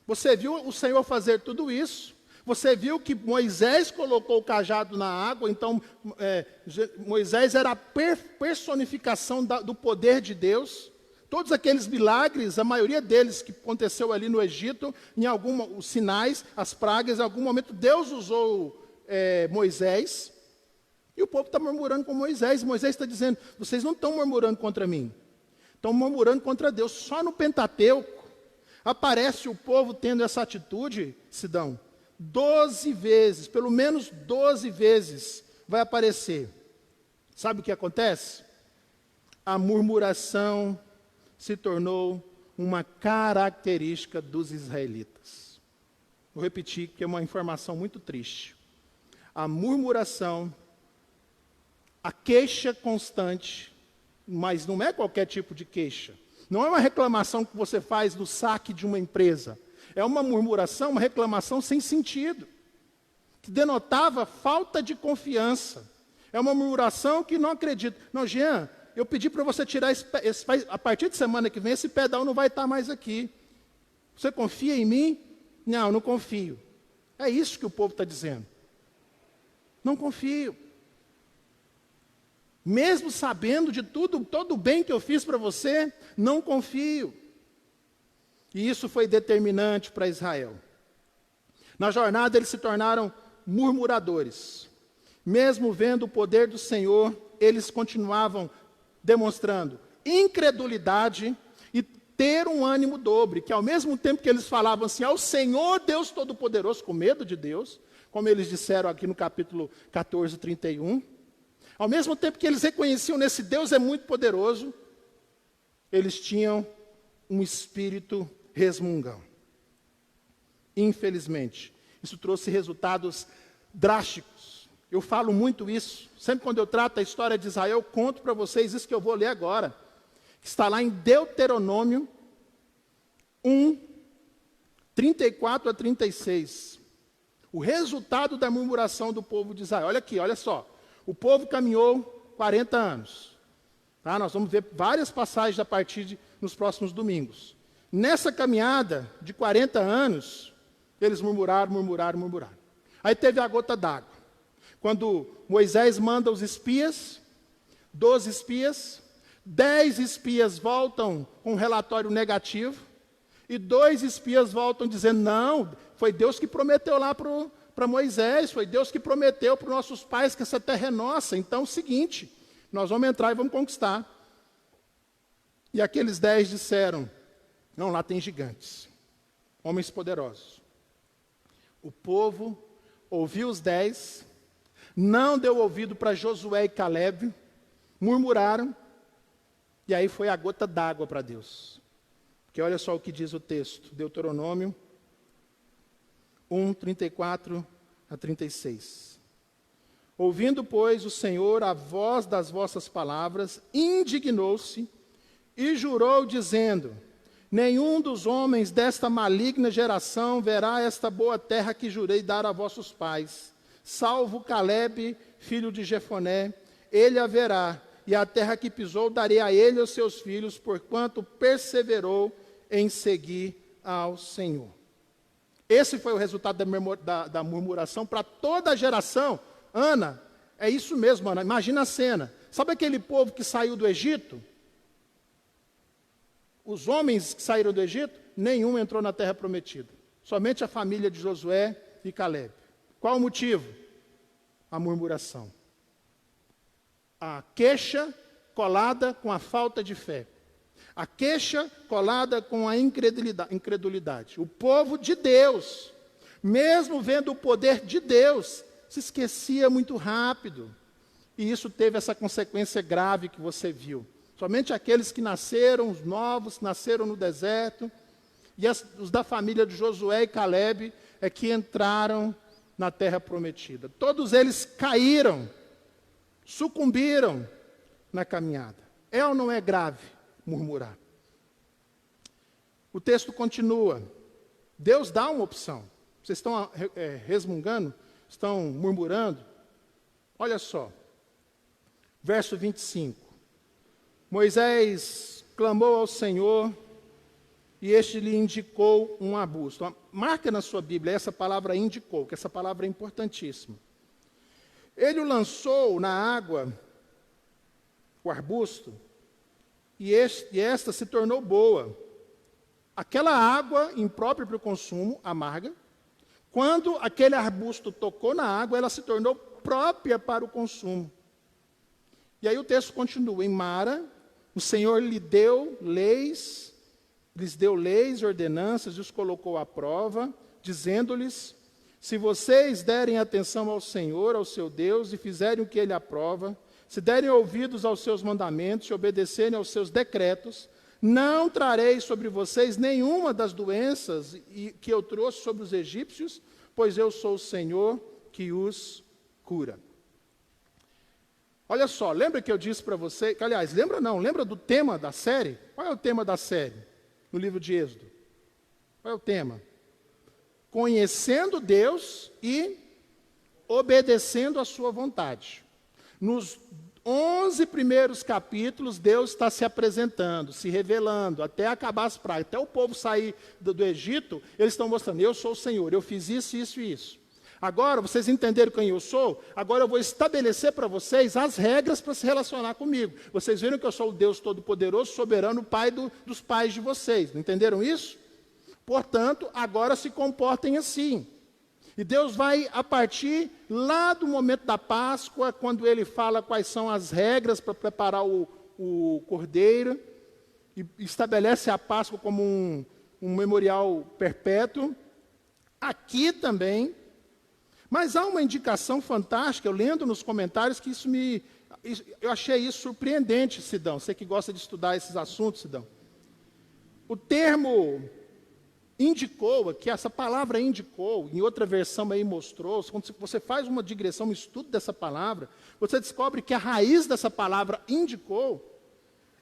Você viu o Senhor fazer tudo isso? Você viu que Moisés colocou o cajado na água, então Moisés era a personificação do poder de Deus. Todos aqueles milagres, a maioria deles que aconteceu ali no Egito, os sinais, as pragas, em algum momento Deus usou Moisés. E o povo está murmurando com Moisés. Moisés está dizendo, vocês não estão murmurando contra mim, estão murmurando contra Deus. Só no Pentateuco aparece o povo tendo essa atitude, Sidão. 12 vezes, pelo menos 12 vezes vai aparecer. Sabe o que acontece? A murmuração se tornou uma característica dos israelitas. Vou repetir, que é uma informação muito triste. A murmuração, a queixa constante, mas não é qualquer tipo de queixa. Não é uma reclamação que você faz do saque de uma empresa. É uma murmuração, uma reclamação sem sentido, que denotava falta de confiança. É uma murmuração que não acredita. Não, Jean, eu pedi para você tirar a partir de semana que vem, esse pedal não vai estar mais aqui. Você confia em mim? Não, não confio. É isso que o povo está dizendo. Não confio. Mesmo sabendo de todo o bem que eu fiz para você, não confio. E isso foi determinante para Israel. Na jornada eles se tornaram murmuradores. Mesmo vendo o poder do Senhor, eles continuavam demonstrando incredulidade e ter um ânimo dobre, que ao mesmo tempo que eles falavam assim, ao Senhor Deus Todo-Poderoso, com medo de Deus, como eles disseram aqui no capítulo 14, 31, ao mesmo tempo que eles reconheciam nesse Deus é muito poderoso, eles tinham um espírito resmungão. Infelizmente, isso trouxe resultados drásticos. Eu falo muito isso. Sempre quando eu trato a história de Israel, eu conto para vocês isso que eu vou ler agora. Que está lá em Deuteronômio 1, 34 a 36. O resultado da murmuração do povo de Israel. Olha aqui, olha só. O povo caminhou 40 anos. Tá? Nós vamos ver várias passagens a partir nos próximos domingos. Nessa caminhada de 40 anos, eles murmuraram. Aí teve a gota d'água. Quando Moisés manda os espias, 12 espias, 10 espias voltam com um relatório negativo, e 2 espias voltam dizendo, não, foi Deus que prometeu lá para Moisés, foi Deus que prometeu para os nossos pais que essa terra é nossa. Então é o seguinte, nós vamos entrar e vamos conquistar. E aqueles 10 disseram, não, lá tem gigantes, homens poderosos. O povo ouviu os 10, não deu ouvido para Josué e Calebe, murmuraram, E aí foi a gota d'água para Deus. Porque olha só o que diz o texto, Deuteronômio 1, 34 a 36. Ouvindo, pois, o Senhor a voz das vossas palavras, indignou-se e jurou, dizendo: nenhum dos homens desta maligna geração verá esta boa terra que jurei dar a vossos pais, salvo Calebe, filho de Jefoné, ele a verá, e a terra que pisou darei a ele e aos seus filhos, porquanto perseverou em seguir ao Senhor. Esse foi o resultado da murmuração para toda a geração. Ana, é isso mesmo, Ana, imagina a cena. Sabe aquele povo que saiu do Egito? Os homens que saíram do Egito, nenhum entrou na terra prometida. Somente a família de Josué e Calebe. Qual o motivo? A murmuração. A queixa colada com a falta de fé. A queixa colada com a incredulidade. O povo de Deus, mesmo vendo o poder de Deus, se esquecia muito rápido. E isso teve essa consequência grave que você viu. Somente aqueles que nasceram, os novos, que nasceram no deserto, e os da família de Josué e Calebe, é que entraram na terra prometida. Todos eles caíram, sucumbiram na caminhada. É ou não é grave murmurar? O texto continua. Deus dá uma opção. Vocês estão resmungando? Estão murmurando? Olha só. Verso 25. Moisés clamou ao Senhor e este lhe indicou um arbusto. Marca na sua Bíblia essa palavra indicou, que essa palavra é importantíssima. Ele o lançou na água, o arbusto, e esta se tornou boa. Aquela água imprópria para o consumo, amarga, quando aquele arbusto tocou na água, ela se tornou própria para o consumo. E aí o texto continua. Em Mara, o Senhor lhes deu leis e ordenanças e os colocou à prova, dizendo-lhes: se vocês derem atenção ao Senhor, ao seu Deus, e fizerem o que Ele aprova, se derem ouvidos aos seus mandamentos e obedecerem aos seus decretos, não trarei sobre vocês nenhuma das doenças que eu trouxe sobre os egípcios, pois eu sou o Senhor que os cura. Olha só, lembra que eu disse para você, que, aliás, lembra do tema da série? Qual é o tema da série no livro de Êxodo? Qual é o tema? Conhecendo Deus e obedecendo a sua vontade. Nos 11 primeiros capítulos, Deus está se apresentando, se revelando, até acabar as pragas, até o povo sair do Egito, eles estão mostrando: eu sou o Senhor, eu fiz isso, isso e isso. Agora, vocês entenderam quem eu sou? Agora eu vou estabelecer para vocês as regras para se relacionar comigo. Vocês viram que eu sou o Deus Todo-Poderoso, soberano, Pai dos pais de vocês. Não entenderam isso? Portanto, agora se comportem assim. E Deus vai, a partir lá do momento da Páscoa, quando Ele fala quais são as regras para preparar o cordeiro, e estabelece a Páscoa como um memorial perpétuo. Aqui também. Mas há uma indicação fantástica, eu lendo nos comentários, que eu achei isso surpreendente, Sidão. Você que gosta de estudar esses assuntos, Sidão. O termo indicou, que essa palavra indicou, em outra versão aí mostrou, quando você faz uma digressão, um estudo dessa palavra, você descobre que a raiz dessa palavra indicou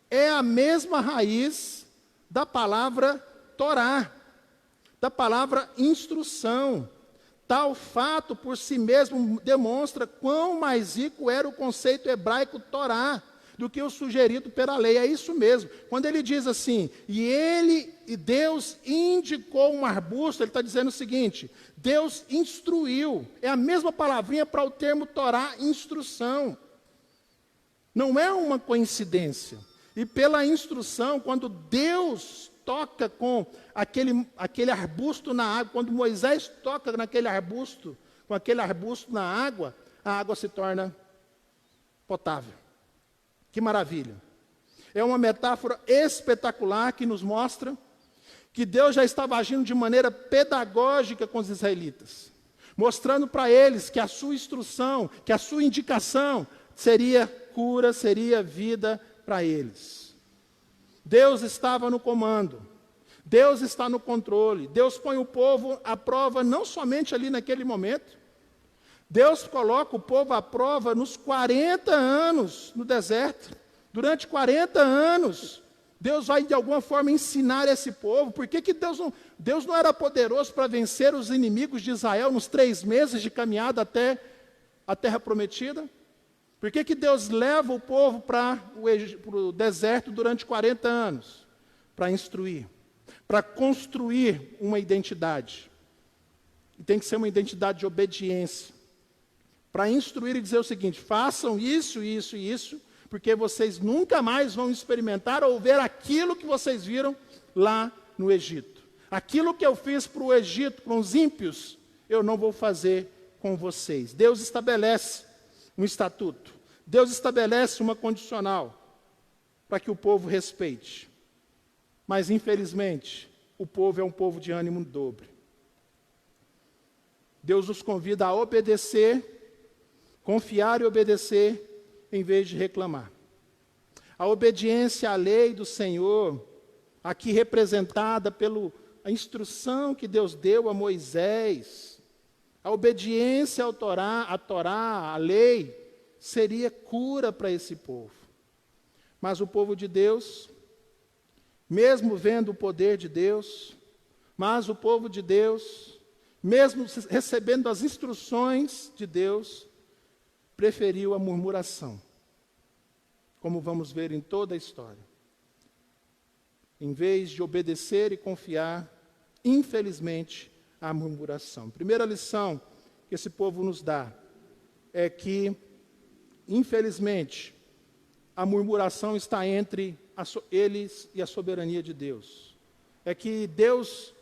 é a mesma raiz da palavra Torá, da palavra instrução. Tal fato por si mesmo demonstra quão mais rico era o conceito hebraico Torá do que o sugerido pela lei. É isso mesmo. Quando ele diz assim, e Deus indicou um arbusto, ele está dizendo o seguinte: Deus instruiu. É a mesma palavrinha para o termo Torá, instrução. Não é uma coincidência. E pela instrução, quando Deus toca com aquele arbusto na água, quando Moisés toca naquele arbusto, com aquele arbusto na água, a água se torna potável. Que maravilha! É uma metáfora espetacular que nos mostra que Deus já estava agindo de maneira pedagógica com os israelitas, mostrando para eles que a sua instrução, que a sua indicação seria cura, seria vida para eles. Deus estava no comando. Deus está no controle. Deus põe o povo à prova não somente ali naquele momento. Deus coloca o povo à prova nos 40 anos no deserto. Durante 40 anos, Deus vai de alguma forma ensinar esse povo. Por que Deus não era poderoso para vencer os inimigos de Israel nos 3 meses de caminhada até a terra prometida? Por que Deus leva o povo para o deserto durante 40 anos? Para instruir, para construir uma identidade. E tem que ser uma identidade de obediência. Para instruir e dizer o seguinte: façam isso, isso e isso, porque vocês nunca mais vão experimentar ou ver aquilo que vocês viram lá no Egito. Aquilo que eu fiz para o Egito, para os ímpios, eu não vou fazer com vocês. Deus estabelece um estatuto. Deus estabelece uma condicional para que o povo respeite. Mas, infelizmente, o povo é um povo de ânimo dobre. Deus nos convida a obedecer, confiar e obedecer, em vez de reclamar. A obediência à lei do Senhor, aqui representada pela instrução que Deus deu a Moisés, a obediência à Torá, à lei, seria cura para esse povo. Mas o povo de Deus, mesmo vendo o poder de Deus, mas o povo de Deus, mesmo recebendo as instruções de Deus, preferiu a murmuração, como vamos ver em toda a história. Em vez de obedecer e confiar, infelizmente, a murmuração. Primeira lição que esse povo nos dá é que, infelizmente, a murmuração está entre eles e a soberania de Deus. É que Deus,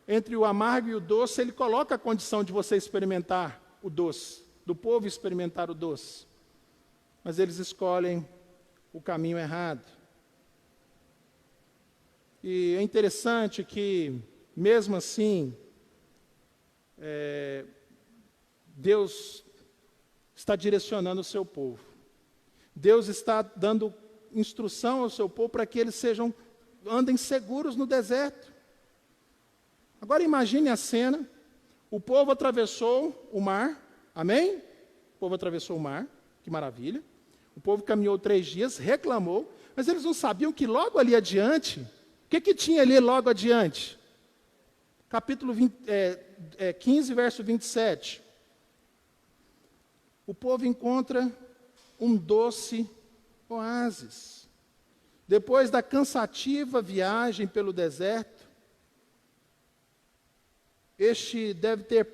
entre o amargo e o doce, Ele coloca a condição de você experimentar o doce, do povo experimentar o doce. Mas eles escolhem o caminho errado. E é interessante que, mesmo assim, Deus está direcionando o seu povo. Deus está dando instrução ao seu povo para que eles andem seguros no deserto. Agora imagine a cena: o povo atravessou o mar, amém? O povo atravessou o mar, que maravilha. O povo caminhou 3 dias, reclamou, mas eles não sabiam que logo ali adiante, o que tinha ali logo adiante? Capítulo 15, verso 27. O povo encontra um doce oásis. Depois da cansativa viagem pelo deserto, este deve ter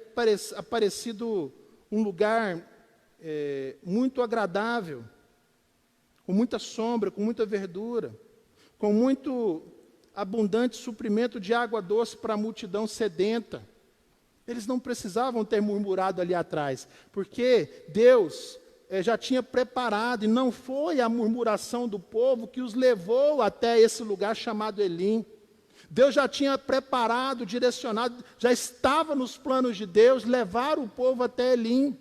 aparecido um lugar muito agradável, com muita sombra, com muita verdura, com muito abundante suprimento de água doce para a multidão sedenta. Eles não precisavam ter murmurado ali atrás, porque Deus já tinha preparado, e não foi a murmuração do povo que os levou até esse lugar chamado Elim. Deus já tinha preparado, direcionado, já estava nos planos de Deus levar o povo até Elim.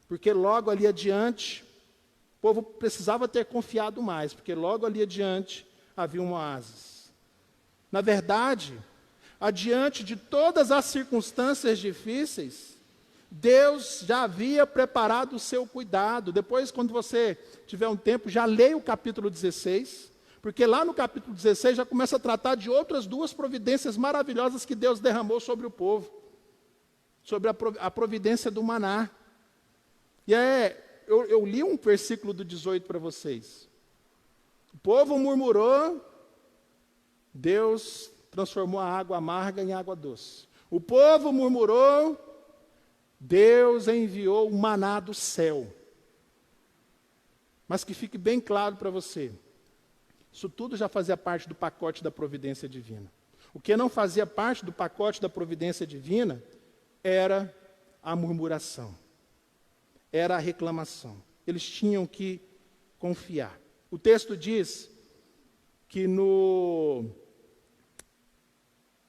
Porque logo ali adiante, o povo precisava ter confiado mais, porque logo ali adiante havia um oásis. Na verdade, adiante de todas as circunstâncias difíceis, Deus já havia preparado o seu cuidado. Depois, quando você tiver um tempo, já leia o capítulo 16, porque lá no capítulo 16 já começa a tratar de outras 2 providências maravilhosas que Deus derramou sobre o povo, sobre a providência do maná. E eu li um versículo do 18 para vocês. O povo murmurou, Deus transformou a água amarga em água doce. O povo murmurou, Deus enviou o maná do céu. Mas que fique bem claro para você, isso tudo já fazia parte do pacote da providência divina. O que não fazia parte do pacote da providência divina era a murmuração, era a reclamação. Eles tinham que confiar. O texto diz que no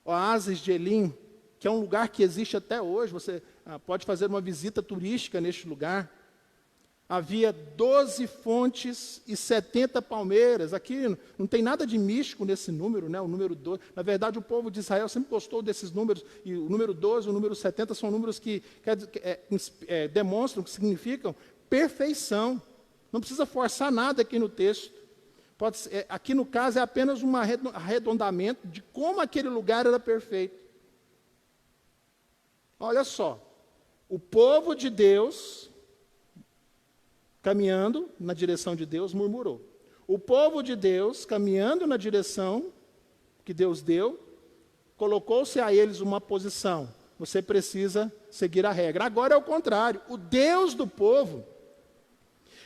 oásis de Elim, que é um lugar que existe até hoje, você pode fazer uma visita turística neste lugar. Havia 12 fontes e 70 palmeiras. Aqui não tem nada de místico nesse número, né? O número 12. Na verdade, o povo de Israel sempre gostou desses números. E o número 12 e o número 70 são números que demonstram, que significam perfeição. Não precisa forçar nada aqui no texto. Aqui, no caso, é apenas um arredondamento de como aquele lugar era perfeito. Olha só. O povo de Deus, caminhando na direção de Deus, murmurou. O povo de Deus, caminhando na direção que Deus deu, colocou-se a eles uma posição. Você precisa seguir a regra. Agora é o contrário. O Deus do povo,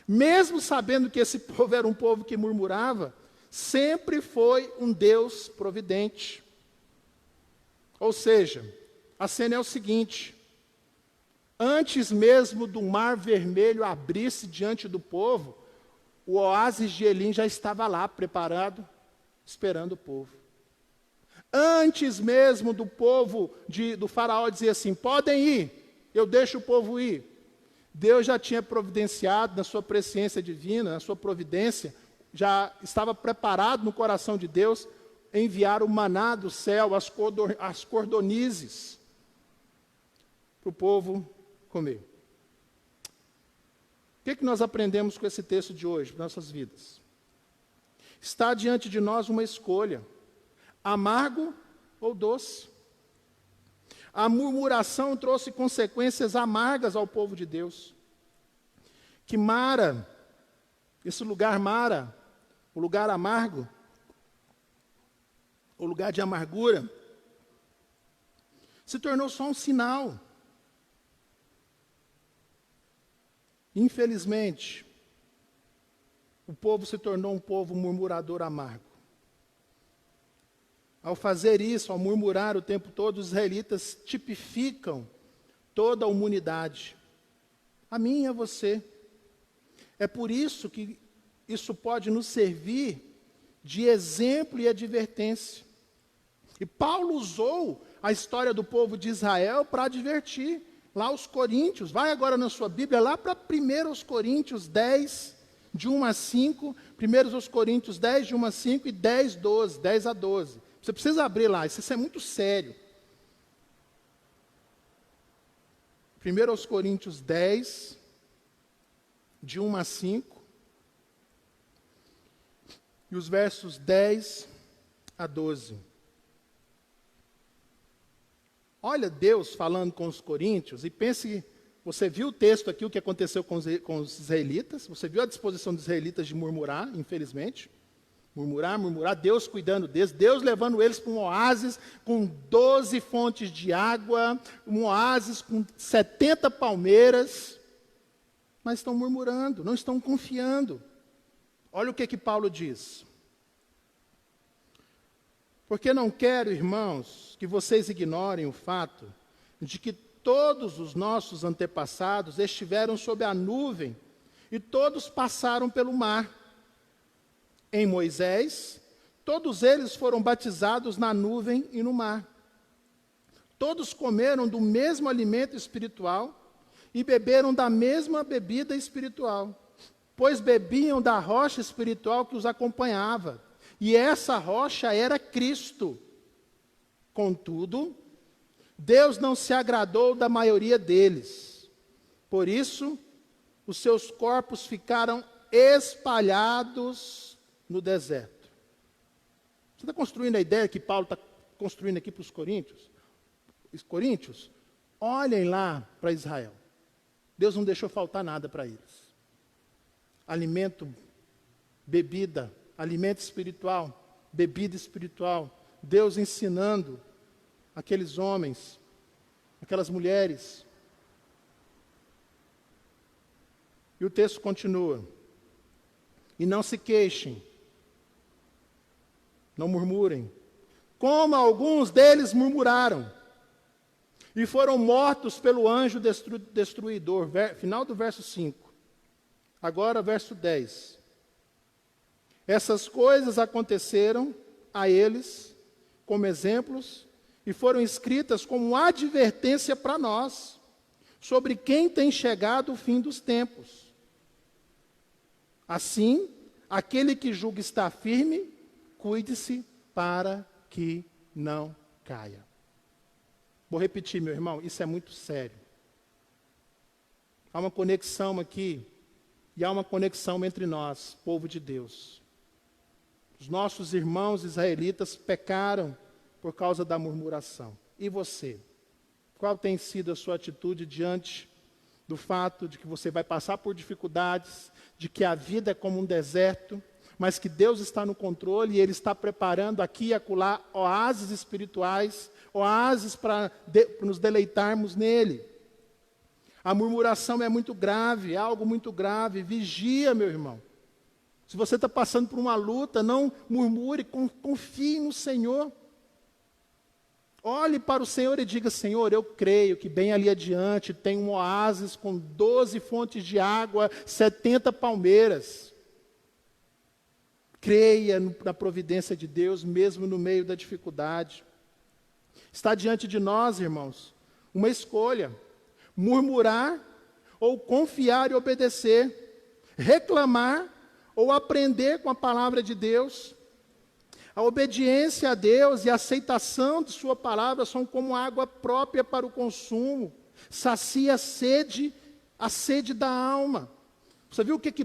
mesmo sabendo que esse povo era um povo que murmurava, sempre foi um Deus providente. Ou seja, a cena é o seguinte: antes mesmo do Mar Vermelho abrir-se diante do povo, o oásis de Elim já estava lá, preparado, esperando o povo. Antes mesmo do povo, do faraó dizer assim, podem ir, eu deixo o povo ir. Deus já tinha providenciado na sua presciência divina, na sua providência, já estava preparado no coração de Deus enviar o maná do céu, as cordonizes, para o povo comer. O que nós aprendemos com esse texto de hoje para nossas vidas? Está diante de nós uma escolha, amargo ou doce. A murmuração trouxe consequências amargas ao povo de Deus. Que Mara, esse lugar Mara, o lugar amargo, o lugar de amargura, se tornou só um sinal. Infelizmente, o povo se tornou um povo murmurador amargo. Ao fazer isso, ao murmurar o tempo todo, os israelitas tipificam toda a humanidade. A mim e a você. É por isso que isso pode nos servir de exemplo e advertência. E Paulo usou a história do povo de Israel para advertir lá os coríntios. Vai agora na sua Bíblia, lá para 1 Coríntios 10, de 1 a 5. 1 Coríntios 10, de 1 a 5 e 10, 12, 10 a 12. Você precisa abrir lá, isso é muito sério. 1 Coríntios 10, de 1 a 5, e os versos 10 a 12. Olha Deus falando com os coríntios, e pense, você viu o texto aqui, o que aconteceu com os israelitas, você viu a disposição dos israelitas de murmurar, infelizmente. Murmurar, Deus cuidando deles, Deus levando eles para um oásis com 12 fontes de água, um oásis com 70 palmeiras, mas estão murmurando, não estão confiando. Olha o que Paulo diz. Porque não quero, irmãos, que vocês ignorem o fato de que todos os nossos antepassados estiveram sob a nuvem e todos passaram pelo mar. Em Moisés, todos eles foram batizados na nuvem e no mar. Todos comeram do mesmo alimento espiritual e beberam da mesma bebida espiritual, pois bebiam da rocha espiritual que os acompanhava, e essa rocha era Cristo. Contudo, Deus não se agradou da maioria deles. Por isso, os seus corpos ficaram espalhados no deserto. Você está construindo a ideia que Paulo está construindo aqui para os coríntios? Os coríntios, olhem lá para Israel. Deus não deixou faltar nada para eles. Alimento, bebida, alimento espiritual, bebida espiritual. Deus ensinando aqueles homens, aquelas mulheres. E o texto continua. E não se queixem, não murmurem, como alguns deles murmuraram, e foram mortos pelo anjo destruidor. Final do verso 5. Agora, verso 10. Essas coisas aconteceram a eles como exemplos e foram escritas como advertência para nós, sobre quem tem chegado o fim dos tempos. Assim, aquele que julga estar firme, cuide-se para que não caia. Vou repetir, meu irmão, isso é muito sério. Há uma conexão aqui, e há uma conexão entre nós, povo de Deus. Os nossos irmãos israelitas pecaram por causa da murmuração. E você? Qual tem sido a sua atitude diante do fato de que você vai passar por dificuldades, de que a vida é como um deserto, mas que Deus está no controle e Ele está preparando aqui e acolá oásis espirituais, oásis para nos deleitarmos nele. A murmuração é muito grave, é algo muito grave. Vigia, meu irmão. Se você está passando por uma luta, não murmure, confie no Senhor. Olhe para o Senhor e diga: Senhor, eu creio que bem ali adiante tem um oásis com 12 fontes de água, 70 palmeiras. Creia na providência de Deus, mesmo no meio da dificuldade. Está diante de nós, irmãos, uma escolha: murmurar ou confiar e obedecer, reclamar ou aprender com a palavra de Deus. A obediência a Deus e a aceitação de sua palavra são como água própria para o consumo. Sacia a sede da alma. Você viu o que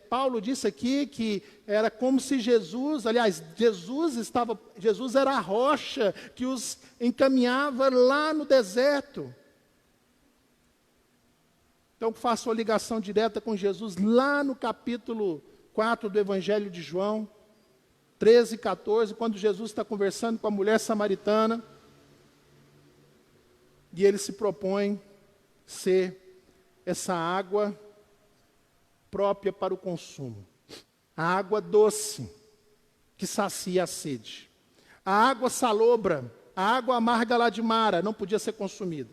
Paulo disse aqui? Que era como se Jesus era a rocha que os encaminhava lá no deserto. Então faço a ligação direta com Jesus lá no capítulo 4 do Evangelho de João. 13 e 14, quando Jesus está conversando com a mulher samaritana, e ele se propõe ser essa água própria para o consumo. A água doce, que sacia a sede. A água salobra, a água amarga lá de Mara, não podia ser consumida.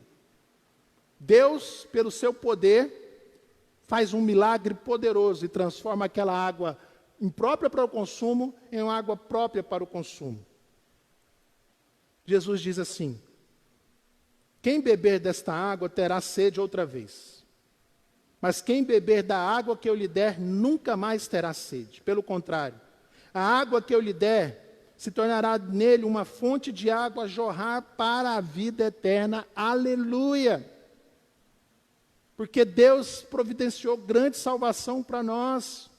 Deus, pelo seu poder, faz um milagre poderoso e transforma aquela água imprópria para o consumo em uma água própria para o consumo. Jesus diz assim: quem beber desta água terá sede outra vez. Mas quem beber da água que eu lhe der nunca mais terá sede. Pelo contrário, a água que eu lhe der se tornará nele uma fonte de água a jorrar para a vida eterna. Aleluia! Porque Deus providenciou grande salvação para nós.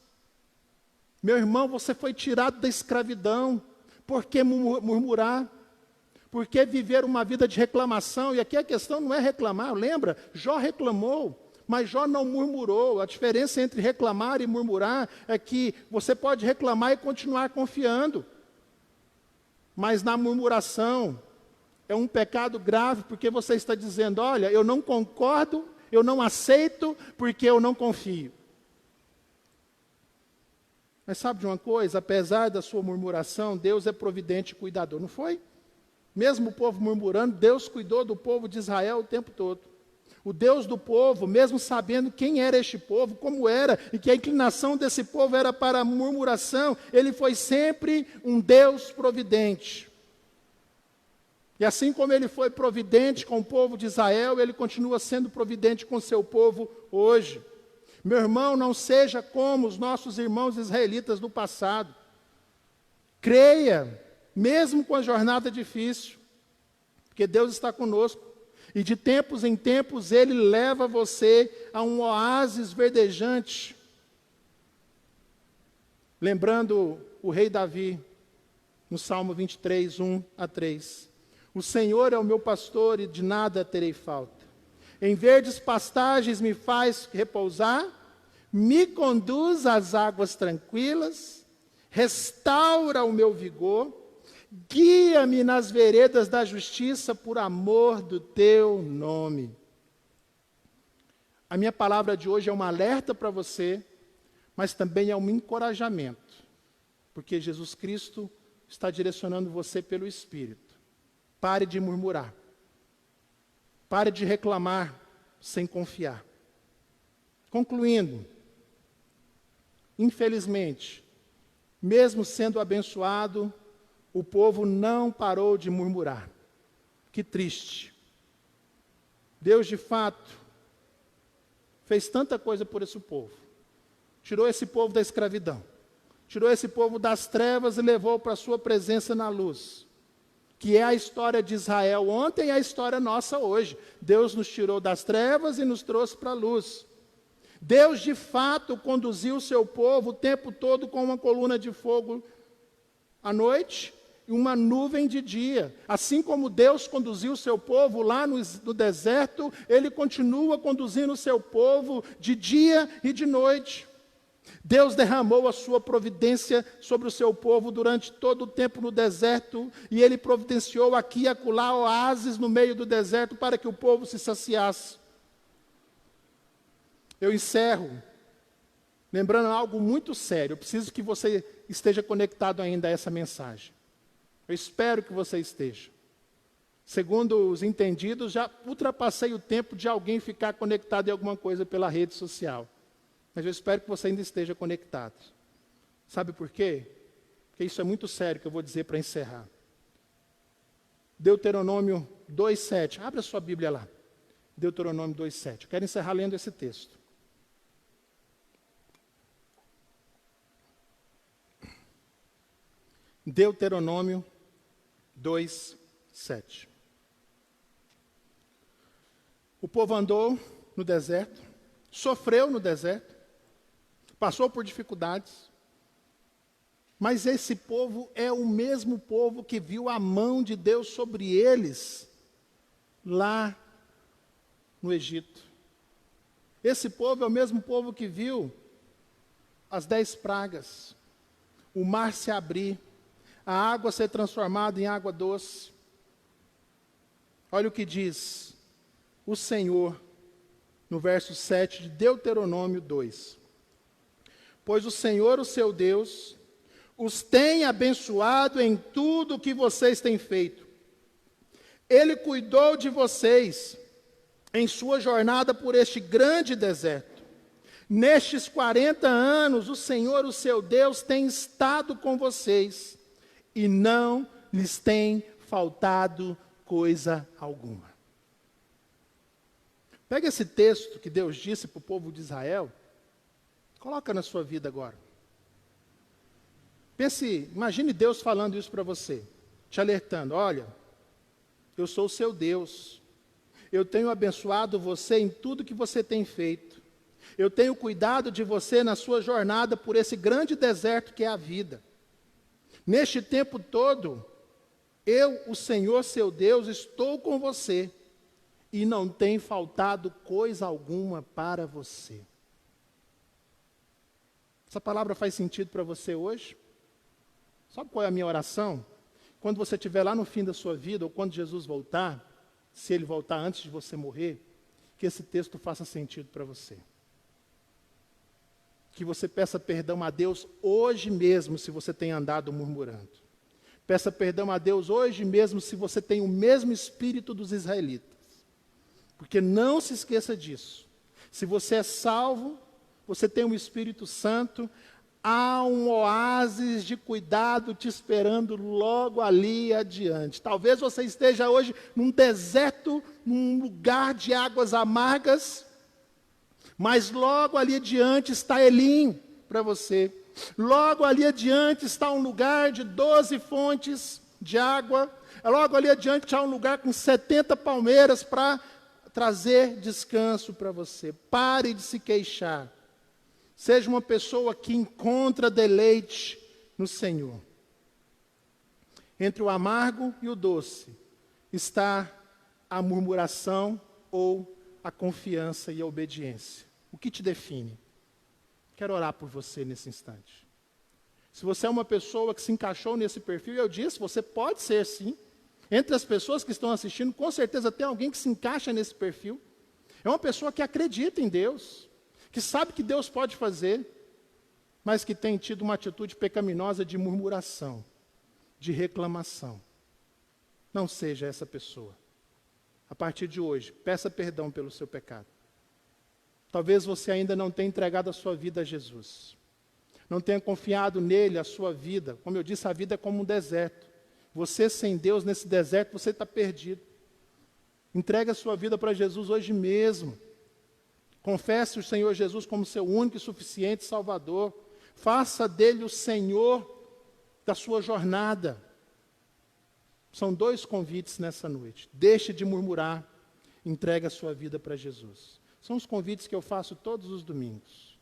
Meu irmão, você foi tirado da escravidão. Por que murmurar? Por que viver uma vida de reclamação? E aqui a questão não é reclamar, lembra? Jó reclamou, mas Jó não murmurou. A diferença entre reclamar e murmurar é que você pode reclamar e continuar confiando. Mas na murmuração é um pecado grave, porque você está dizendo: olha, eu não concordo, eu não aceito, porque eu não confio. Mas sabe de uma coisa? Apesar da sua murmuração, Deus é providente e cuidador, não foi? Mesmo o povo murmurando, Deus cuidou do povo de Israel o tempo todo. O Deus do povo, mesmo sabendo quem era este povo, como era, e que a inclinação desse povo era para a murmuração, Ele foi sempre um Deus providente. E assim como Ele foi providente com o povo de Israel, Ele continua sendo providente com o seu povo hoje. Meu irmão, não seja como os nossos irmãos israelitas do passado. Creia, mesmo com a jornada difícil, porque Deus está conosco. E de tempos em tempos Ele leva você a um oásis verdejante. Lembrando o rei Davi, no Salmo 23, 1 a 3. O Senhor é o meu pastor e de nada terei falta. Em verdes pastagens me faz repousar, me conduz às águas tranquilas, restaura o meu vigor, guia-me nas veredas da justiça por amor do teu nome. A minha palavra de hoje é um alerta para você, mas também é um encorajamento, porque Jesus Cristo está direcionando você pelo Espírito. Pare de murmurar. Pare de reclamar sem confiar. Concluindo, infelizmente, mesmo sendo abençoado, o povo não parou de murmurar. Que triste. Deus, de fato, fez tanta coisa por esse povo. tirou esse povo da escravidão, tirou esse povo das trevas e levou para a sua presença na luz, que é a história de Israel ontem e a história nossa hoje. Deus nos tirou das trevas e nos trouxe para a luz. Deus, de fato, conduziu o seu povo o tempo todo com uma coluna de fogo à noite e uma nuvem de dia. Assim como Deus conduziu o seu povo lá no deserto, Ele continua conduzindo o seu povo de dia e de noite. Deus derramou a sua providência sobre o seu povo durante todo o tempo no deserto, e Ele providenciou aqui e acolá oásis no meio do deserto para que o povo se saciasse. Eu encerro lembrando algo muito sério. Eu preciso que você esteja conectado ainda a essa mensagem. Eu espero que você esteja. Segundo os entendidos, já ultrapassei o tempo de alguém ficar conectado em alguma coisa pela rede social. Mas eu espero que você ainda esteja conectado. Sabe por quê? Porque isso é muito sério que eu vou dizer para encerrar. Deuteronômio 2,7. Abra sua Bíblia lá. Deuteronômio 2,7. Eu quero encerrar lendo esse texto. Deuteronômio 2,7. O povo andou no deserto, sofreu no deserto, passou por dificuldades, mas esse povo é o mesmo povo que viu a mão de Deus sobre eles lá no Egito. Esse povo é o mesmo povo que viu as 10 pragas, o mar se abrir, a água ser transformada em água doce. Olha o que diz o Senhor no verso 7 de Deuteronômio 2. Pois o Senhor, o seu Deus, os tem abençoado em tudo o que vocês têm feito. Ele cuidou de vocês em sua jornada por este grande deserto. Nestes 40 anos, o Senhor, o seu Deus, tem estado com vocês e não lhes tem faltado coisa alguma. Pega esse texto que Deus disse para o povo de Israel, coloca na sua vida agora. Pense, imagine Deus falando isso para você, te alertando: olha, eu sou o seu Deus, eu tenho abençoado você em tudo que você tem feito, eu tenho cuidado de você na sua jornada por esse grande deserto que é a vida. Neste tempo todo, eu, o Senhor seu Deus, estou com você e não tem faltado coisa alguma para você. Essa palavra faz sentido para você hoje? Sabe qual é a minha oração? Quando você estiver lá no fim da sua vida, ou quando Jesus voltar, se Ele voltar antes de você morrer, que esse texto faça sentido para você. Que você peça perdão a Deus hoje mesmo, se você tem andado murmurando. Peça perdão a Deus hoje mesmo, se você tem o mesmo espírito dos israelitas. Porque não se esqueça disso. Se você é salvo, você tem o Espírito Santo, há um oásis de cuidado te esperando logo ali adiante. Talvez você esteja hoje num deserto, num lugar de águas amargas, mas logo ali adiante está Elim para você. Logo ali adiante está um lugar de 12 fontes de água. Logo ali adiante há um lugar com 70 palmeiras para trazer descanso para você. Pare de se queixar. Seja uma pessoa que encontra deleite no Senhor. Entre o amargo e o doce está a murmuração ou a confiança e a obediência. O que te define? Quero orar por você nesse instante. Se você é uma pessoa que se encaixou nesse perfil, eu disse, você pode ser sim. Entre as pessoas que estão assistindo, com certeza tem alguém que se encaixa nesse perfil. É uma pessoa que acredita em Deus, que sabe que Deus pode fazer, mas que tem tido uma atitude pecaminosa de murmuração, de reclamação. Não seja essa pessoa. A partir de hoje, peça perdão pelo seu pecado. Talvez você ainda não tenha entregado a sua vida a Jesus. Não tenha confiado nele, a sua vida. Como eu disse, a vida é como um deserto. Você sem Deus nesse deserto, você está perdido. Entregue a sua vida para Jesus hoje mesmo. Confesse o Senhor Jesus como seu único e suficiente Salvador. Faça dele o Senhor da sua jornada. São 2 convites nessa noite. Deixe de murmurar, entregue a sua vida para Jesus. São os convites que eu faço todos os domingos.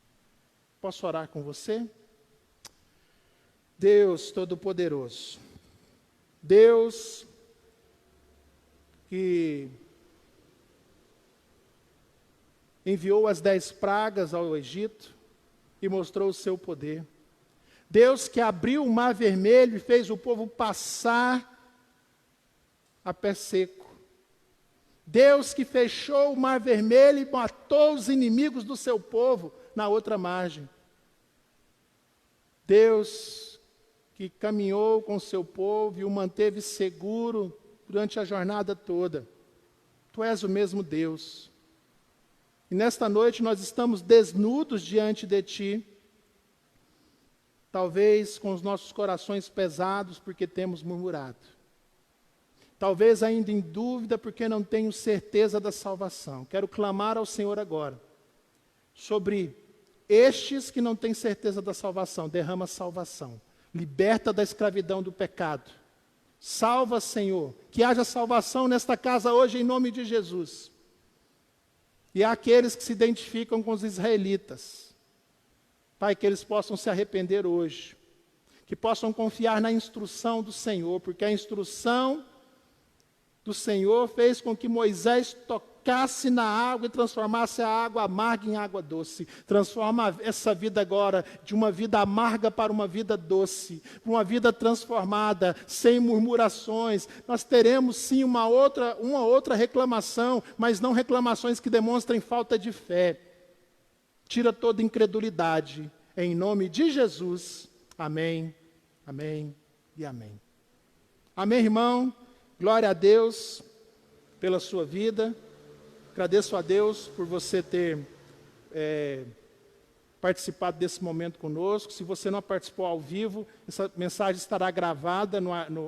Posso orar com você? Deus Todo-Poderoso, Deus que enviou as 10 pragas ao Egito e mostrou o seu poder. Deus que abriu o mar vermelho e fez o povo passar a pé seco. Deus que fechou o mar vermelho e matou os inimigos do seu povo na outra margem. Deus que caminhou com o seu povo e o manteve seguro durante a jornada toda. Tu és o mesmo Deus. E nesta noite nós estamos desnudos diante de Ti, talvez com os nossos corações pesados porque temos murmurado. Talvez ainda em dúvida porque não tenho certeza da salvação. Quero clamar ao Senhor agora sobre estes que não têm certeza da salvação. Derrama salvação. Liberta da escravidão do pecado. Salva, Senhor. Que haja salvação nesta casa hoje em nome de Jesus. E há aqueles que se identificam com os israelitas. Pai, que eles possam se arrepender hoje. Que possam confiar na instrução do Senhor, porque a instrução do Senhor fez com que Moisés tocasse na água e transformasse a água amarga em água doce. Transforma essa vida agora de uma vida amarga para uma vida doce, uma vida transformada, sem murmurações. Nós teremos sim uma outra reclamação, mas não reclamações que demonstrem falta de fé. Tira toda incredulidade, em nome de Jesus. Amém, amém e amém. Amém, irmão? Glória a Deus pela sua vida. Agradeço a Deus por você ter participado desse momento conosco. Se você não participou ao vivo, essa mensagem estará gravada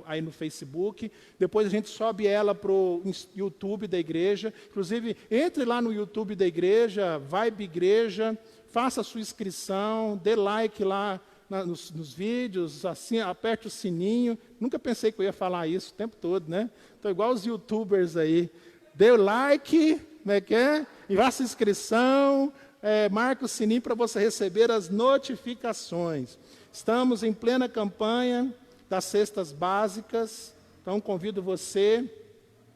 aí no Facebook. Depois a gente sobe ela para o YouTube da igreja. Inclusive, entre lá no YouTube da igreja, Vibe Igreja, faça a sua inscrição, dê like lá nos vídeos, assim, aperte o sininho. Nunca pensei que eu ia falar isso o tempo todo, né? Estou igual os youtubers aí. Dê o like, como é que é? E faça inscrição, marque o sininho para você receber as notificações. Estamos em plena campanha das cestas básicas, então convido você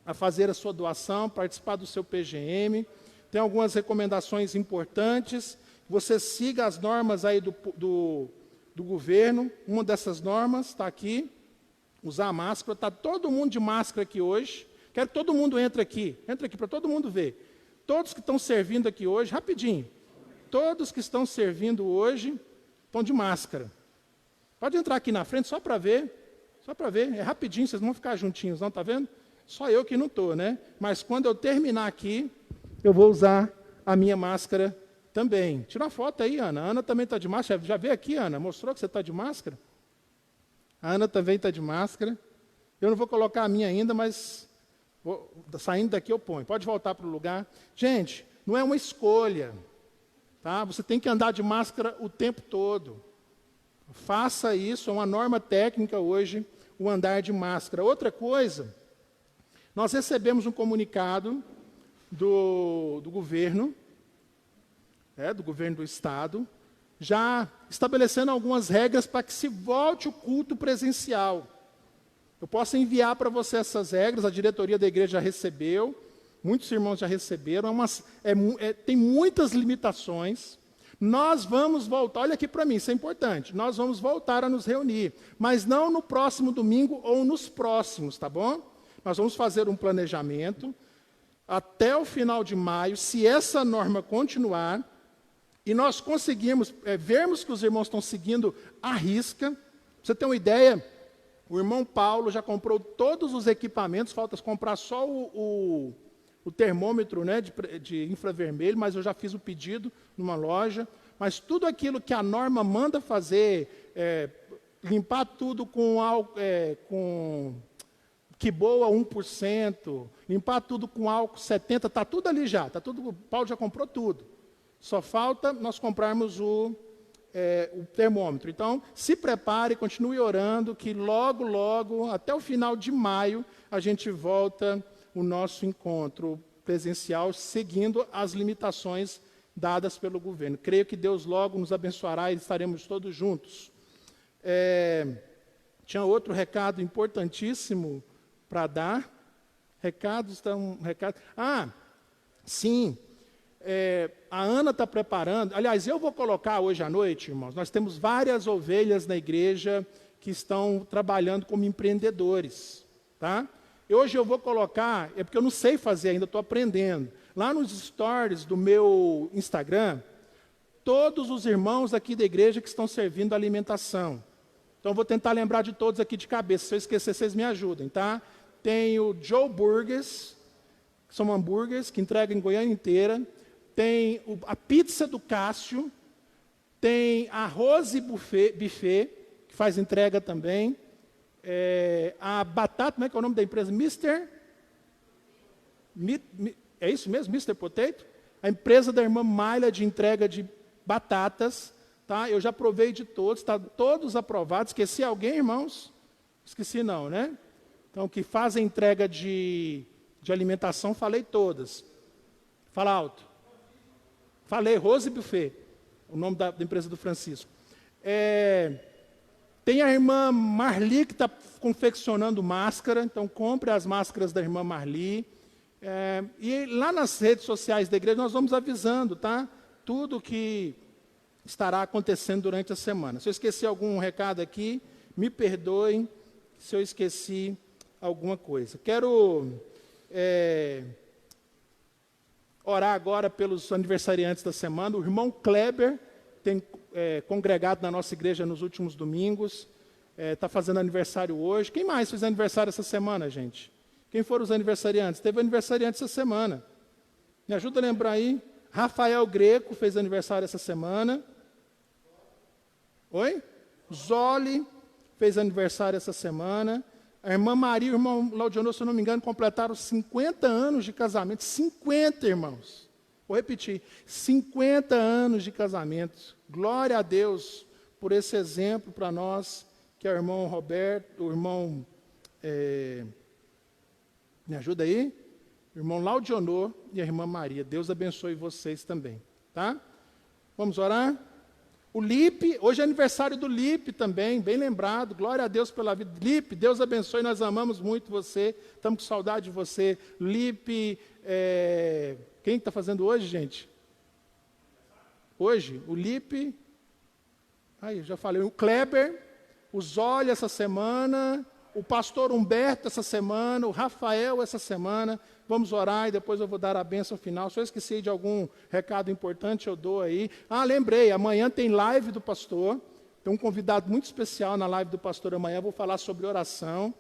a fazer a sua doação, participar do seu PGM. Tem algumas recomendações importantes. Você siga as normas aí do governo. Uma dessas normas está aqui, usar máscara. Está todo mundo de máscara aqui hoje. Quero que todo mundo entre aqui para todo mundo ver. Todos que estão servindo aqui hoje, rapidinho, todos que estão servindo hoje estão de máscara. Pode entrar aqui na frente só para ver, é rapidinho, vocês não vão ficar juntinhos não, está vendo? Só eu que não estou, né? Mas quando eu terminar aqui, eu vou usar a minha máscara também. Tira uma foto aí, Ana. A Ana também está de máscara. Já veio aqui, Ana? Mostrou que você está de máscara? A Ana também está de máscara. Eu não vou colocar a minha ainda, mas saindo daqui eu ponho. Pode voltar para o lugar. Gente, não é uma escolha. Tá? Você tem que andar de máscara o tempo todo. Faça isso, é uma norma técnica hoje, o andar de máscara. Outra coisa, nós recebemos um comunicado do governo, do governo do Estado, já estabelecendo algumas regras para que se volte o culto presencial. Eu posso enviar para você essas regras, a diretoria da igreja já recebeu, muitos irmãos já receberam, tem muitas limitações. Nós vamos voltar, olha aqui para mim, isso é importante, nós vamos voltar a nos reunir, mas não no próximo domingo ou nos próximos, tá bom? Nós vamos fazer um planejamento até o final de maio, se essa norma continuar, e nós conseguimos vermos que os irmãos estão seguindo à risca. Pra você ter uma ideia, o irmão Paulo já comprou todos os equipamentos, falta comprar só o termômetro, né, de infravermelho, mas eu já fiz o pedido numa loja. Mas tudo aquilo que a norma manda fazer, limpar tudo com álcool, que boa 1%, limpar tudo com álcool 70%, está tudo ali já, Paulo já comprou tudo. Só falta nós comprarmos o termômetro. Então, se prepare, continue orando, que logo, logo, até o final de maio, a gente volta o nosso encontro presencial, seguindo as limitações dadas pelo governo. Creio que Deus logo nos abençoará e estaremos todos juntos. Tinha outro recado importantíssimo para dar. Recado. Sim. A Ana está preparando. Aliás, eu vou colocar hoje à noite, irmãos. Nós temos várias ovelhas na igreja que estão trabalhando como empreendedores, tá? E hoje eu vou colocar, é porque eu não sei fazer ainda, estou aprendendo. Lá nos stories do meu Instagram, todos os irmãos aqui da igreja que estão servindo alimentação. Então, eu vou tentar lembrar de todos aqui de cabeça. Se eu esquecer, vocês me ajudem, tá? Tem o Joe Burgers, que são hambúrgueres que entregam em Goiânia inteira. Tem a pizza do Cássio. Tem a Rose Buffet, que faz entrega também. A batata, como é que é o nome da empresa? É isso mesmo? Mr. Potato? A empresa da irmã Mayla de entrega de batatas. Tá? Eu já provei de todos, tá todos aprovados. Esqueci alguém, irmãos? Esqueci não, né? Então, que fazem entrega de alimentação, falei todas. Fala alto. Falei, Rose Buffet, o nome da empresa do Francisco. Tem a irmã Marli, que está confeccionando máscara, então compre as máscaras da irmã Marli. E lá nas redes sociais da igreja nós vamos avisando, tá? Tudo que estará acontecendo durante a semana. Se eu esqueci algum recado aqui, me perdoem se eu esqueci alguma coisa. Quero orar agora pelos aniversariantes da semana. O irmão Kleber tem congregado na nossa igreja nos últimos domingos, está fazendo aniversário hoje. Quem mais fez aniversário essa semana, gente? Quem foram os aniversariantes? Teve aniversariante essa semana. Me ajuda a lembrar aí. Rafael Greco fez aniversário essa semana. Oi? Zoli fez aniversário essa semana. A irmã Maria e o irmão Laudionor, se eu não me engano, completaram 50 anos de casamento. 50, irmãos. Vou repetir. 50 anos de casamento. Glória a Deus por esse exemplo para nós, que é o irmão Roberto, o irmão... me ajuda aí? O irmão Laudionor e a irmã Maria. Deus abençoe vocês também. Tá? Vamos orar? O Lipe, hoje é aniversário do Lipe também, bem lembrado. Glória a Deus pela vida. Lipe, Deus abençoe, nós amamos muito você. Estamos com saudade de você. Lipe, quem está fazendo hoje, gente? Hoje, o Lipe, aí já falei, o Kleber, o Zólia essa semana, o pastor Humberto essa semana, o Rafael essa semana. Vamos orar e depois eu vou dar a bênção final. Se eu esqueci de algum recado importante, eu dou aí. Lembrei, amanhã tem live do pastor. Tem um convidado muito especial na live do pastor amanhã. Vou falar sobre oração.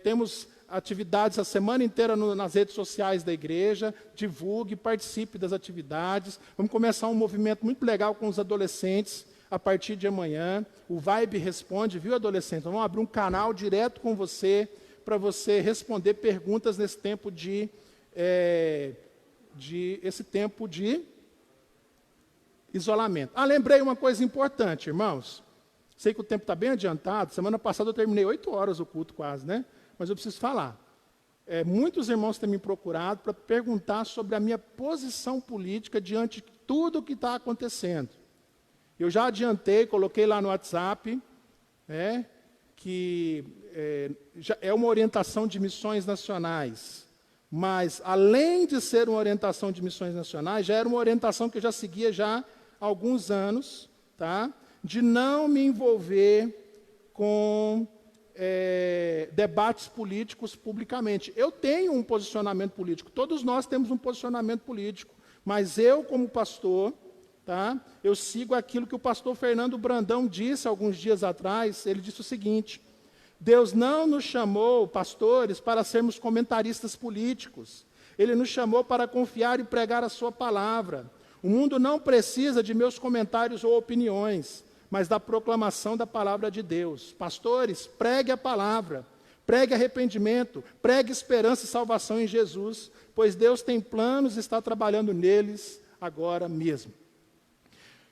Temos atividades a semana inteira nas redes sociais da igreja. Divulgue, participe das atividades. Vamos começar um movimento muito legal com os adolescentes a partir de amanhã. O Vibe Responde, viu, adolescente? Vamos abrir um canal direto com você, para você responder perguntas nesse tempo esse tempo de isolamento. Lembrei uma coisa importante, irmãos. Sei que o tempo está bem adiantado. Semana passada eu terminei 8 horas o culto quase, né? Mas eu preciso falar. Muitos irmãos têm me procurado para perguntar sobre a minha posição política diante de tudo o que está acontecendo. Eu já adiantei, coloquei lá no WhatsApp, que já é uma orientação de missões nacionais, mas além de ser uma orientação de missões nacionais, já era uma orientação que eu já seguia já há alguns anos, tá? De não me envolver com debates políticos publicamente. Eu tenho um posicionamento político, todos nós temos um posicionamento político, mas eu, como pastor, tá? Eu sigo aquilo que o pastor Fernando Brandão disse alguns dias atrás. Ele disse o seguinte: Deus não nos chamou, pastores, para sermos comentaristas políticos. Ele nos chamou para confiar e pregar a sua palavra. O mundo não precisa de meus comentários ou opiniões, mas da proclamação da palavra de Deus. Pastores, pregue a palavra, pregue arrependimento, pregue esperança e salvação em Jesus, pois Deus tem planos e está trabalhando neles agora mesmo.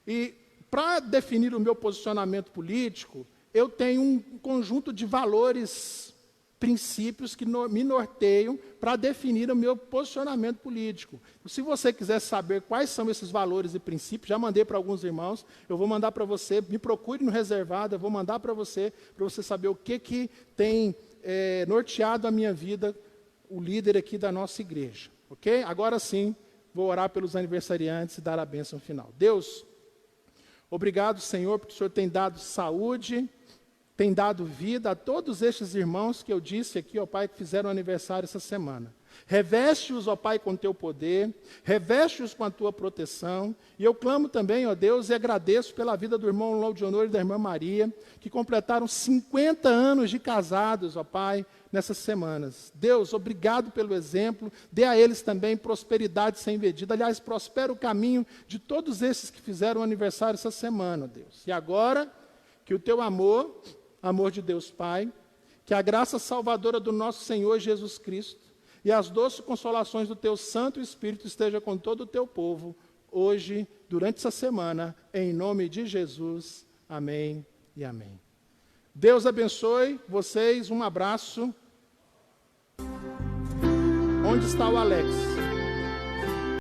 E para definir o meu posicionamento político, eu tenho um conjunto de valores, princípios que me norteiam para definir o meu posicionamento político. Se você quiser saber quais são esses valores e princípios, já mandei para alguns irmãos, eu vou mandar para você, me procure no reservado, eu vou mandar para você saber o que tem norteado a minha vida, o líder aqui da nossa igreja. Ok? Agora sim, vou orar pelos aniversariantes e dar a bênção final. Deus, obrigado, Senhor, porque o Senhor tem dado saúde, tem dado vida a todos estes irmãos que eu disse aqui, ó Pai, que fizeram aniversário essa semana. Reveste-os, ó Pai, com teu poder, reveste-os com a tua proteção. E eu clamo também, ó Deus, e agradeço pela vida do irmão Laudionor e da irmã Maria, que completaram 50 anos de casados, ó Pai, nessas semanas. Deus, obrigado pelo exemplo, dê a eles também prosperidade sem medida. Aliás, prospera o caminho de todos esses que fizeram aniversário essa semana, ó Deus. E agora, que o teu amor de Deus Pai, que a graça salvadora do nosso Senhor Jesus Cristo e as doces consolações do teu Santo Espírito esteja com todo o teu povo, hoje, durante essa semana, em nome de Jesus. Amém e amém. Deus abençoe vocês, um abraço. Onde está o Alex?